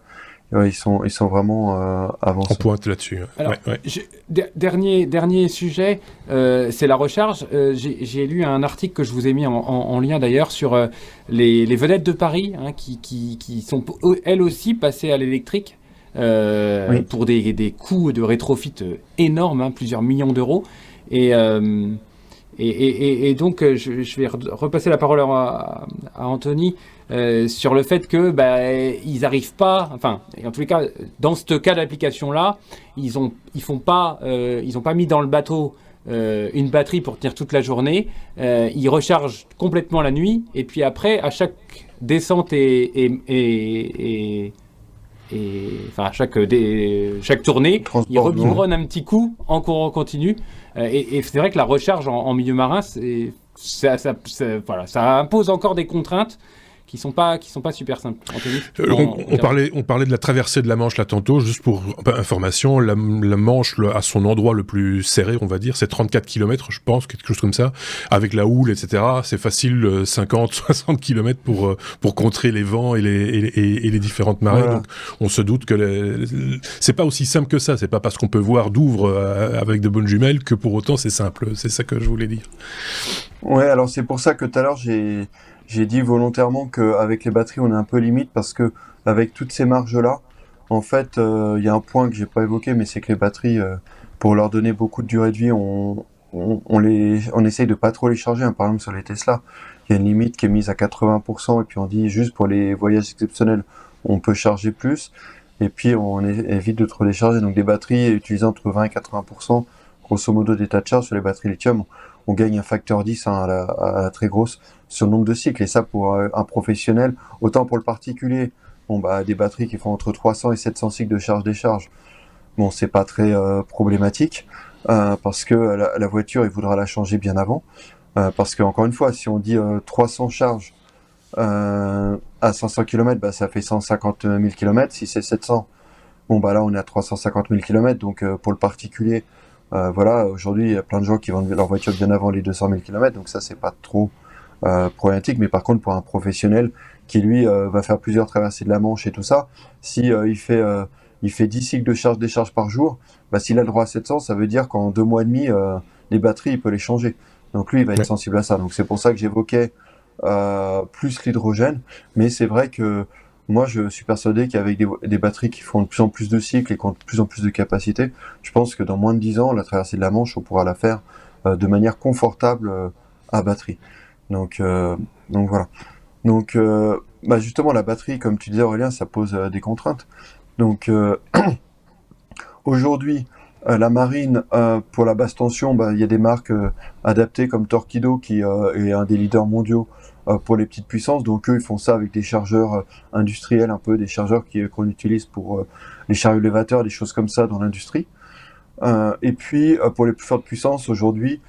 vraiment avancés. On pointe là-dessus. Alors, dernier sujet, c'est la recharge. J'ai lu un article que je vous ai mis en lien d'ailleurs sur les vedettes de Paris qui sont elles aussi passées à l'électrique pour des coûts de rétrofit énormes, plusieurs millions d'euros. Et donc, je vais repasser la parole à Anthony sur le fait que ils n'arrivent pas, enfin, en tous les cas, dans ce cas d'application-là, ils ont pas mis dans le bateau une batterie pour tenir toute la journée. Il recharge complètement la nuit et puis après, à chaque descente enfin chaque tournée, il rebibronne un petit coup en courant continu. Et c'est vrai que la recharge en milieu marin, ça impose encore des contraintes qui sont pas super simples. Anthony, on parlait de la traversée de la Manche là tantôt, juste pour information, la Manche à son endroit le plus serré, on va dire, c'est 34 km, je pense, quelque chose comme ça, avec la houle, etc. C'est facile, 50, 60 km pour contrer les vents et les différentes marées. Voilà. Donc on se doute que c'est pas aussi simple que ça, c'est pas parce qu'on peut voir Douvres avec de bonnes jumelles que pour autant c'est simple, c'est ça que je voulais dire. Ouais, alors c'est pour ça que tout à l'heure j'ai dit volontairement qu'avec les batteries, on est un peu limite parce que avec toutes ces marges-là, en fait, il y a un point que j'ai pas évoqué, mais c'est que les batteries, pour leur donner beaucoup de durée de vie, on essaye de pas trop les charger. Hein. Par exemple, sur les Tesla, il y a une limite qui est mise à 80%, et puis on dit juste pour les voyages exceptionnels, on peut charger plus, et puis on évite de trop les charger. Donc des batteries utilisant entre 20 et 80%, grosso modo d'état de charge sur les batteries lithium, on gagne un facteur 10 à la très grosse sur le nombre de cycles. Et ça, pour un professionnel, autant pour le particulier, des batteries qui font entre 300 et 700 cycles de charge-décharge, bon, c'est pas très problématique, parce que la voiture, il voudra la changer bien avant. Parce que, encore une fois, si on dit 300 charges à 500 km, ça fait 150 000 km. Si c'est 700, là, on est à 350 000 km. Donc, pour le particulier, aujourd'hui, il y a plein de gens qui vendent leur voiture bien avant les 200 000 km, donc ça, c'est pas trop problématique. Mais par contre, pour un professionnel qui, lui, va faire plusieurs traversées de la Manche et tout ça, si il fait 10 cycles de charge-décharge par jour, s'il a le droit à 700, ça veut dire qu'en 2 mois et demi, les batteries, il peut les changer. Donc lui, il va être sensible à ça. Donc c'est pour ça que j'évoquais plus l'hydrogène. Mais c'est vrai que moi, je suis persuadé qu'avec des batteries qui font de plus en plus de cycles et qui ont de plus en plus de capacité, je pense que dans moins de 10 ans, la traversée de la Manche, on pourra la faire de manière confortable à batterie. Donc voilà. Donc justement, la batterie, comme tu disais Aurélien, ça pose des contraintes. Donc aujourd'hui, la marine, pour la basse tension, il y a des marques adaptées comme Torqeedo qui est un des leaders mondiaux pour les petites puissances. Donc eux, ils font ça avec des chargeurs industriels, un peu des chargeurs qu'on utilise pour les chariots élévateurs, des choses comme ça dans l'industrie. Et puis pour les plus fortes puissances, aujourd'hui,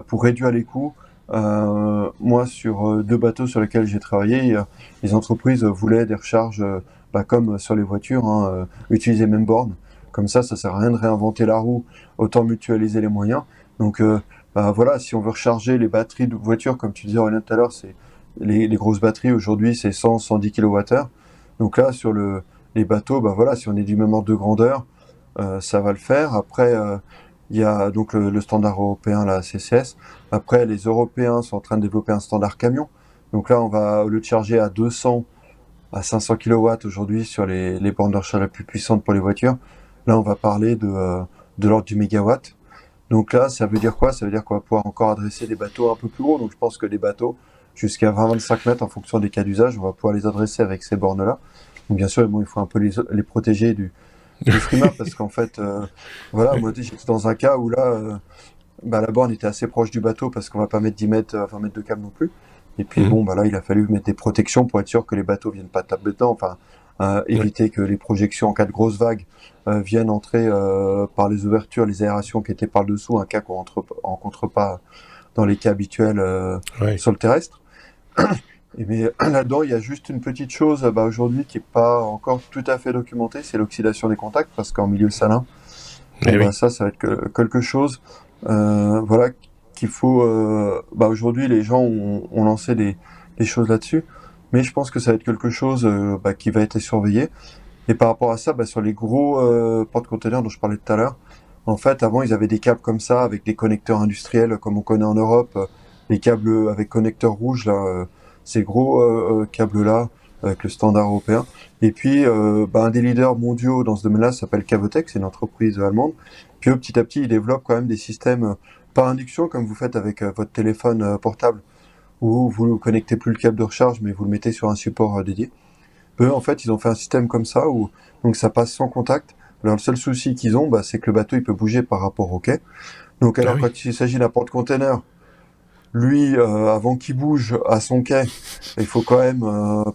pour réduire les coûts, moi sur 2 bateaux sur lesquels j'ai travaillé, les entreprises voulaient des recharges comme sur les voitures, utiliser même borne. Comme ça sert à rien de réinventer la roue, autant mutualiser les moyens. Donc si on veut recharger les batteries de voitures, comme tu disais Aurélien tout à l'heure, c'est les grosses batteries aujourd'hui, c'est 100-110 kWh. Donc là, sur les bateaux, si on est du même ordre de grandeur, ça va le faire. Après, il y a donc le standard européen, la CCS. Après, les Européens sont en train de développer un standard camion. Donc là, on va, au lieu de charger à 200 à 500 kW aujourd'hui sur les bornes de recharge les plus puissantes pour les voitures, là, on va parler de l'ordre du mégawatt. Donc là, ça veut dire quoi? Ça veut dire qu'on va pouvoir encore adresser des bateaux un peu plus gros. Donc je pense que les bateaux jusqu'à 20-25 mètres, en fonction des cas d'usage, on va pouvoir les adresser avec ces bornes-là. Donc bien sûr, il faut un peu les protéger du frimeur, parce qu'en fait, moi j'étais dans un cas où là, la borne était assez proche du bateau, parce qu'on va pas mettre 10 mètres, 20 mètres de câble non plus. Et puis là, il a fallu mettre des protections pour être sûr que les bateaux viennent pas taper dedans, éviter que les projections en cas de grosse vague viennent entrer par les ouvertures, les aérations qui étaient par le dessous, un cas qu'on rencontre pas dans les cas habituels sur le terrestre. Mais là-dedans, il y a juste une petite chose aujourd'hui qui est pas encore tout à fait documentée, c'est l'oxydation des contacts, parce qu'en milieu salin, ça va être quelque chose qu'il faut... aujourd'hui, les gens ont lancé des choses là-dessus, mais je pense que ça va être quelque chose qui va être surveillé. Et par rapport à ça, sur les gros porte-containers dont je parlais tout à l'heure, en fait, avant, ils avaient des câbles comme ça, avec des connecteurs industriels, comme on connaît en Europe, les câbles avec connecteurs rouges, là, ces gros câbles-là, avec le standard européen. Et puis, un des leaders mondiaux dans ce domaine-là s'appelle Cavotec, c'est une entreprise allemande. Puis eux, petit à petit, ils développent quand même des systèmes par induction, comme vous faites avec votre téléphone portable, où vous ne connectez plus le câble de recharge, mais vous le mettez sur un support dédié. Eux, en fait, ils ont fait un système comme ça, où donc ça passe sans contact, Alors, le seul souci qu'ils ont, c'est que le bateau il peut bouger par rapport au quai. Donc alors quand il s'agit d'un porte-container, lui, avant qu'il bouge à son quai, il faut quand même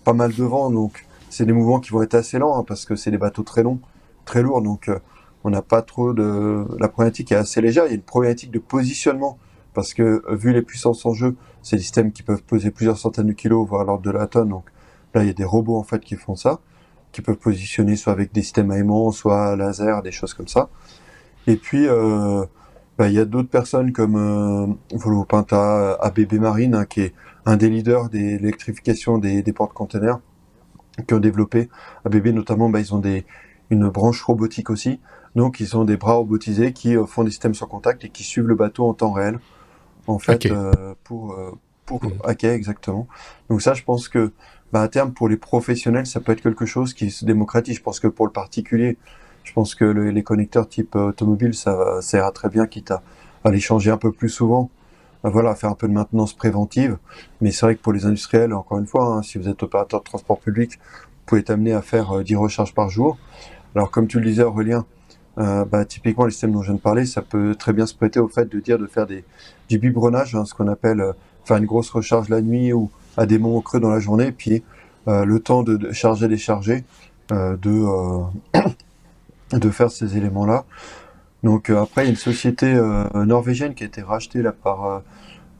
pas mal de vent. Donc c'est des mouvements qui vont être assez lents parce que c'est des bateaux très longs, très lourds. Donc on n'a pas trop de... La problématique est assez légère. Il y a une problématique de positionnement parce que vu les puissances en jeu, c'est des systèmes qui peuvent peser plusieurs centaines de kilos, voire l'ordre de la tonne. Donc là, il y a des robots en fait qui font ça, qui peuvent positionner soit avec des systèmes aimants, soit laser, des choses comme ça. Et puis, il y a d'autres personnes comme Volvo Penta, ABB Marine, hein, qui est un des leaders de l'électrification des porte-containers, qui ont développé, ABB notamment, ils ont une branche robotique aussi. Donc, ils ont des bras robotisés qui font des systèmes sur contact et qui suivent le bateau en temps réel, en fait, pour hacker, exactement. Donc ça, je pense que à terme, pour les professionnels, ça peut être quelque chose qui se démocratise. Je pense que pour le particulier, je pense que les connecteurs type automobile, ça ira très bien, quitte à les changer un peu plus souvent. Voilà, faire un peu de maintenance préventive. Mais c'est vrai que pour les industriels, encore une fois, hein, si vous êtes opérateur de transport public, vous pouvez être amené à faire 10 recharges par jour. Alors, comme tu le disais, Aurélien, typiquement, les systèmes dont je viens de parler, ça peut très bien se prêter au fait de faire du biberonnage, hein, ce qu'on appelle faire une grosse recharge la nuit ou à des moments creux dans la journée, puis le temps de charger, décharger, de faire ces éléments-là. Donc après, il y a une société norvégienne qui a été rachetée là par,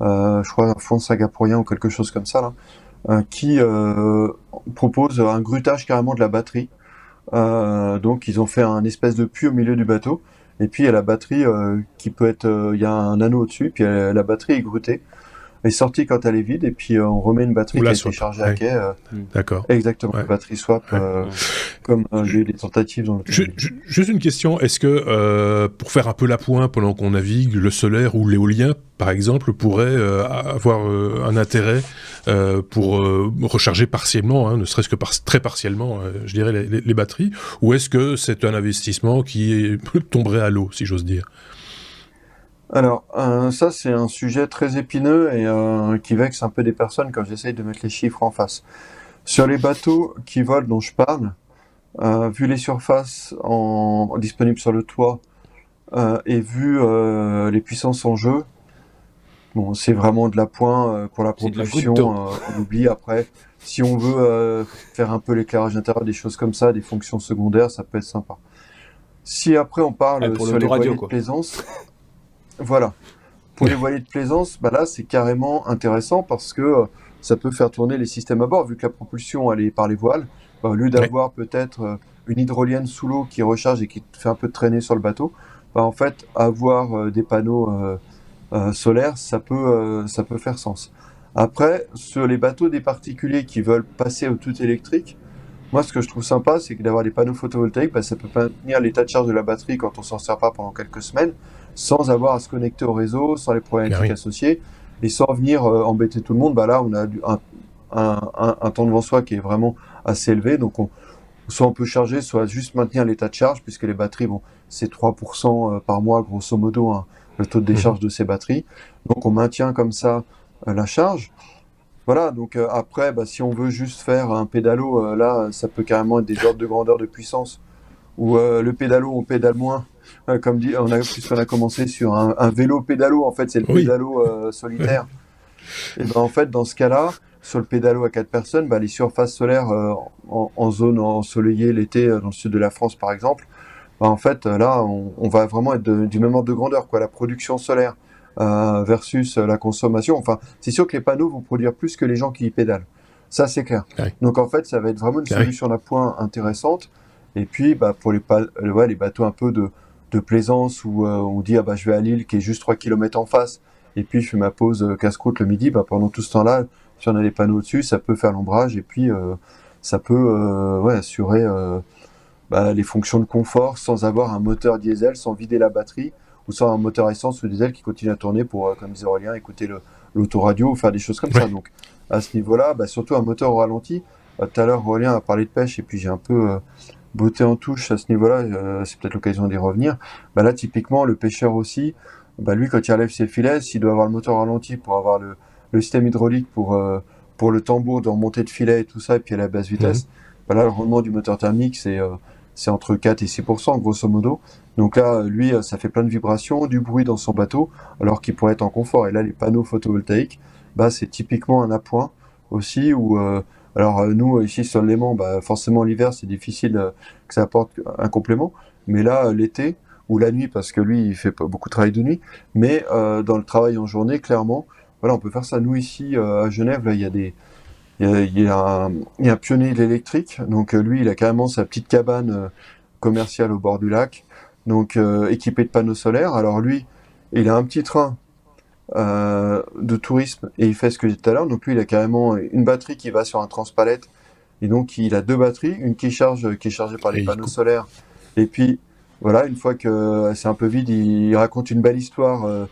je crois, un fonds singapourien ou quelque chose comme ça, là, qui propose un grutage carrément de la batterie. Donc ils ont fait un espèce de puits au milieu du bateau, et puis il y a la batterie qui peut être, il y a un anneau au-dessus, puis la batterie est grutée, est sortie quand elle est vide, et puis on remet une batterie qui a été chargée à quai. D'accord. Exactement, batterie swap, comme il y a eu des tentatives dans le Juste une question, est-ce que pour faire un peu l'appoint pendant qu'on navigue, le solaire ou l'éolien, par exemple, pourrait avoir un intérêt pour recharger partiellement, hein, ne serait-ce que très partiellement, je dirais, les batteries, ou est-ce que c'est un investissement qui tomberait à l'eau, si j'ose dire ? Alors, ça c'est un sujet très épineux et qui vexe un peu des personnes quand j'essaye de mettre les chiffres en face. Sur les bateaux qui volent dont je parle, vu les surfaces disponibles sur le toit et vu les puissances en jeu, bon, c'est vraiment de l'appoint pour la propulsion. On oublie après. Si on veut faire un peu l'éclairage intérieur, des choses comme ça, des fonctions secondaires, ça peut être sympa. Si après on parle sur les voiliers de plaisance, voilà. Pour les voiliers de plaisance, là c'est carrément intéressant parce que ça peut faire tourner les systèmes à bord, vu que la propulsion elle est par les voiles. Au lieu d'avoir peut-être une hydrolienne sous l'eau qui recharge et qui fait un peu de traînée sur le bateau, en fait avoir des panneaux solaires, ça peut faire sens. Après, sur les bateaux des particuliers qui veulent passer au tout électrique, moi ce que je trouve sympa, c'est que d'avoir des panneaux photovoltaïques, ça peut maintenir l'état de charge de la batterie quand on s'en sert pas pendant quelques semaines, sans avoir à se connecter au réseau, sans les problématiques associées, et sans venir embêter tout le monde. Là, on a un temps de vent soi qui est vraiment assez élevé, donc soit on peut charger, soit juste maintenir l'état de charge, puisque les batteries, c'est 3% par mois, grosso modo, hein, le taux de décharge de ces batteries. Donc on maintient comme ça la charge. Voilà, donc après, si on veut juste faire un pédalo, là, ça peut carrément être des ordres de grandeur de puissance, où le pédalo, on pédale moins. Comme dit, puisqu'on a commencé sur un vélo pédalo, en fait, c'est le pédalo solitaire. Et en fait, dans ce cas-là, sur le pédalo à 4 personnes, les surfaces solaires en zone ensoleillée l'été, dans le sud de la France, par exemple, en fait, là, on va vraiment être du même ordre de grandeur, quoi. La production solaire versus la consommation. Enfin, c'est sûr que les panneaux vont produire plus que les gens qui y pédalent. Ça, c'est clair. Ouais. Donc, en fait, ça va être vraiment une solution d'appoint intéressante. Et puis, pour les bateaux un peu de plaisance où on dit je vais à Lille qui est juste 3 km en face et puis je fais ma pause casse-croûte le midi, pendant tout ce temps-là, si on a des panneaux dessus, ça peut faire l'ombrage et puis ça peut assurer les fonctions de confort sans avoir un moteur diesel, sans vider la batterie ou sans un moteur essence ou diesel qui continue à tourner pour, comme disait Aurélien, écouter l'autoradio ou faire des choses comme ça. Donc à ce niveau-là, surtout un moteur au ralenti. Tout à l'heure Aurélien a parlé de pêche et puis j'ai un peu beauté en touche à ce niveau-là, c'est peut-être l'occasion d'y revenir. Là, typiquement, le pêcheur aussi, lui, quand il relève ses filets, s'il doit avoir le moteur ralenti pour avoir le système hydraulique pour le tambour de remontée de filet et tout ça, et puis à la basse vitesse, là, le rendement du moteur thermique, c'est entre 4 et 6%, grosso modo. Donc là, lui, ça fait plein de vibrations, du bruit dans son bateau, alors qu'il pourrait être en confort. Et là, les panneaux photovoltaïques, c'est typiquement un appoint aussi, où... alors nous, ici sur le Léman, forcément l'hiver, c'est difficile que ça apporte un complément. Mais là, l'été, ou la nuit, parce que lui, il fait pas beaucoup de travail de nuit, mais dans le travail en journée, clairement, voilà, on peut faire ça. Nous, ici, à Genève, là, il y a un pionnier de l'électrique. Donc lui, il a carrément sa petite cabane commerciale au bord du lac, donc équipée de panneaux solaires. Alors lui, il a un petit train de tourisme et il fait ce que j'ai dit tout à l'heure. Donc lui, il a carrément une batterie qui va sur un transpalette. Et donc il a deux batteries, une qui est chargée par les panneaux solaires. Et puis voilà, une fois que c'est un peu vide, il raconte une belle histoire.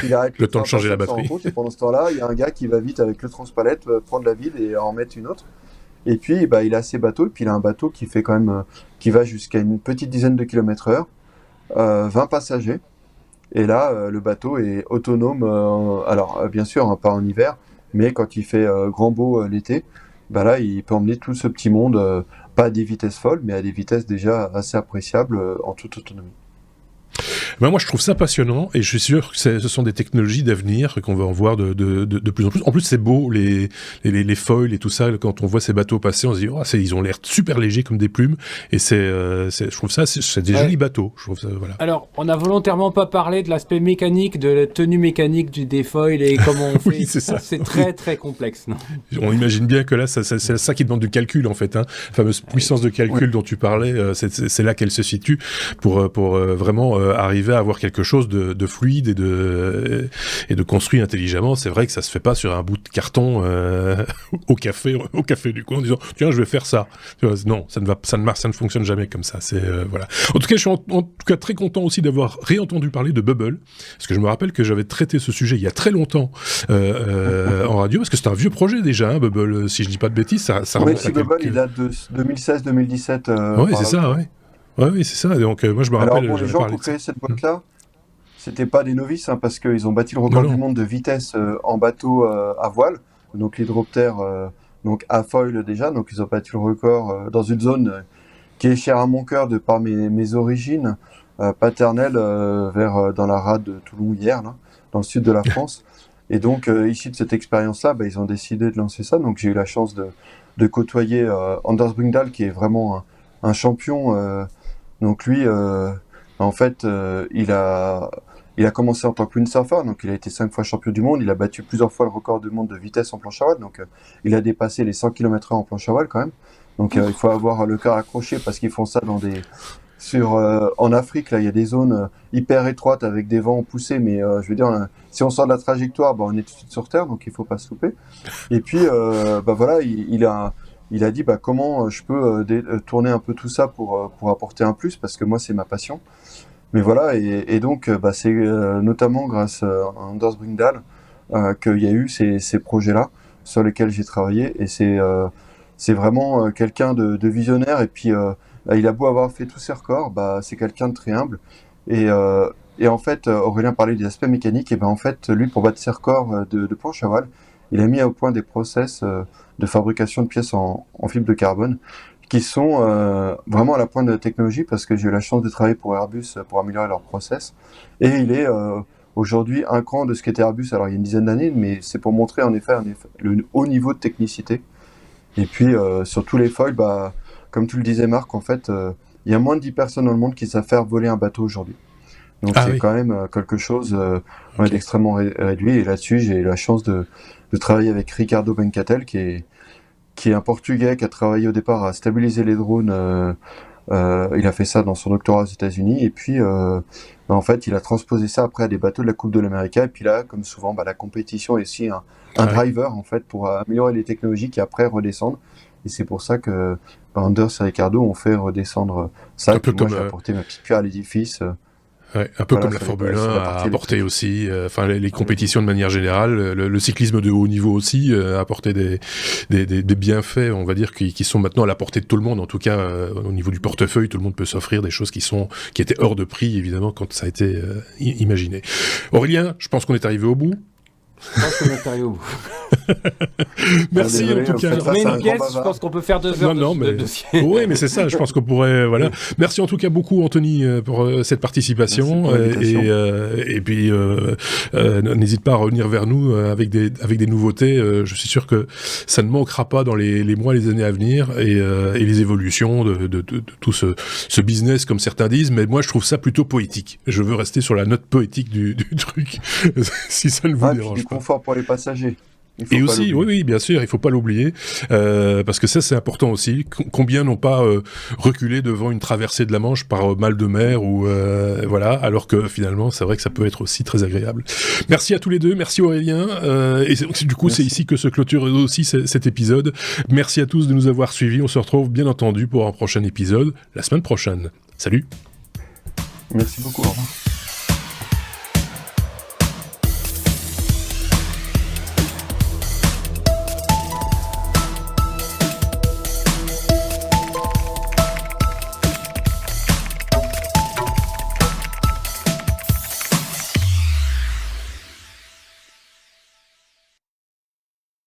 Il arrête le temps de changer la batterie. Et pendant ce temps-là, il y a un gars qui va vite avec le transpalette prendre la vide et en mettre une autre. Et puis il a ses bateaux. Et puis il a un bateau qui fait quand même qui va jusqu'à une petite dizaine de kilomètres/heure, 20 passagers. Et là, le bateau est autonome. Alors bien sûr, pas en hiver, mais quand il fait grand beau l'été, là il peut emmener tout ce petit monde, pas à des vitesses folles, mais à des vitesses déjà assez appréciables en toute autonomie. Moi, je trouve ça passionnant et je suis sûr que ce sont des technologies d'avenir qu'on va en voir de plus en plus. En plus, c'est beau, les foils et tout ça. Quand on voit ces bateaux passer, on se dit, ils ont l'air super légers comme des plumes. Et je trouve ça, c'est des jolis bateaux. Je trouve ça, voilà. Alors, on n'a volontairement pas parlé de l'aspect mécanique, de la tenue mécanique des foils et comment on fait. Oui, c'est ça. C'est très, très complexe. Non, on imagine bien que là, c'est ça qui demande du calcul, en fait. La fameuse puissance de calcul dont tu parlais, c'est là qu'elle se situe pour vraiment arriver à avoir quelque chose de fluide et de construit intelligemment. C'est vrai que ça se fait pas sur un bout de carton au café du coin en disant tiens, je vais faire ça. Non, ça ne fonctionne jamais comme ça. C'est voilà. En tout cas, je suis en tout cas très content aussi d'avoir réentendu parler de Bubble, parce que je me rappelle que j'avais traité ce sujet il y a très longtemps en radio, parce que c'est un vieux projet déjà, Bubble, si je dis pas de bêtises. Ça remonte à Bubble, il date de 2016-2017. Oui, c'est ça, oui. Oui, c'est ça. Donc, moi, je me rappelle. Alors, les gens qui ont créé cette boîte-là, c'était pas des novices, parce qu'ils ont bâti le record du monde de vitesse en bateau à voile, donc l'hydroptère, donc à foil déjà. Donc, ils ont bâti le record dans une zone qui est chère à mon cœur de par mes origines paternelles, dans la rade de Toulon-Hyères, là, dans le sud de la France. Et donc, issu de cette expérience-là, ils ont décidé de lancer ça. Donc, j'ai eu la chance de côtoyer Anders Brindahl, qui est vraiment un champion. Donc lui, en fait, il a commencé en tant que windsurfer, donc il a été 5 fois champion du monde, il a battu plusieurs fois le record du monde de vitesse en planche à voile, donc il a dépassé les 100 km/h en planche à voile quand même. Donc il faut avoir le cœur accroché parce qu'ils font ça en Afrique, là il y a des zones hyper étroites avec des vents poussés, mais je veux dire, si on sort de la trajectoire, on est tout de suite sur terre, donc il faut pas se louper. Et puis voilà, il a dit comment je peux tourner un peu tout ça pour apporter un plus, parce que moi c'est ma passion. Mais voilà, et donc c'est notamment grâce à Anders Brindahl qu'il y a eu ces projets-là sur lesquels j'ai travaillé, et c'est vraiment quelqu'un de visionnaire. Et puis il a beau avoir fait tous ses records, c'est quelqu'un de très humble. Et en fait, Aurélien parlait des aspects mécaniques, et en fait, lui, pour battre ses records de planche à voile, il a mis au point des process de fabrication de pièces en fibre de carbone qui sont vraiment à la pointe de la technologie, parce que j'ai eu la chance de travailler pour Airbus pour améliorer leur process. Et il est aujourd'hui un cran de ce qu'était Airbus, alors il y a une dizaine d'années, mais c'est pour montrer en effet le haut niveau de technicité. Et puis sur tous les foils, comme tu le disais Marc, en fait, il y a moins de 10 personnes dans le monde qui savent faire voler un bateau aujourd'hui. Donc c'est quand même quelque chose d'extrêmêmement réduit. Et là-dessus, j'ai eu la chance de travailler avec Ricardo Bencatel, qui est un Portugais qui a travaillé au départ à stabiliser les drones. Il a fait ça dans son doctorat aux États-Unis, et puis en fait, il a transposé ça après à des bateaux de la Coupe de l'América. Et puis là, comme souvent, la compétition est aussi un driver en fait pour améliorer les technologies qui après redescendent. Et c'est pour ça que Anders et Ricardo ont fait redescendre ça. Un peu moi, j'ai apporté ma petite pierre à l'édifice. Ouais, un peu comme la Formule 1 a apporté aussi, les compétitions de manière générale, le cyclisme de haut niveau aussi a apporté des bienfaits, on va dire, qui sont maintenant à la portée de tout le monde. En tout cas, au niveau du portefeuille, tout le monde peut s'offrir des choses qui étaient hors de prix, évidemment, quand ça a été imaginé. Aurélien, je pense qu'on est arrivé au bout. Je pense qu'on est arrivé au bout. Merci Désolé, en tout en cas. fait, ça, Mais c'est un une grand caisse, je bavard. pense qu'on peut faire 2 heures Non, de mais dossier. oui, mais c'est ça. Je pense qu'on pourrait, voilà. Merci en tout cas beaucoup, Anthony, pour cette participation. Merci pour l'invitation. Et puis, n'hésite pas à revenir vers nous avec des nouveautés. Je suis sûr que ça ne manquera pas dans les mois, les années à venir, et les évolutions de tout ce business, comme certains disent. Mais moi, je trouve ça plutôt poétique. Je veux rester sur la note poétique du truc, si ça ne vous Puis dérange du pas. confort pour les passagers. Il faut Et pas aussi, l'oublier. oui, bien sûr, il faut pas l'oublier, parce que ça, c'est important aussi. Combien n'ont pas reculé devant une traversée de la Manche par mal de mer ou voilà, alors que finalement, c'est vrai que ça peut être aussi très agréable. Merci à tous les deux, merci Aurélien. Du coup, c'est ici que se clôture aussi cet épisode. Merci à tous de nous avoir suivis. On se retrouve bien entendu pour un prochain épisode la semaine prochaine. Salut. Merci beaucoup. Au revoir.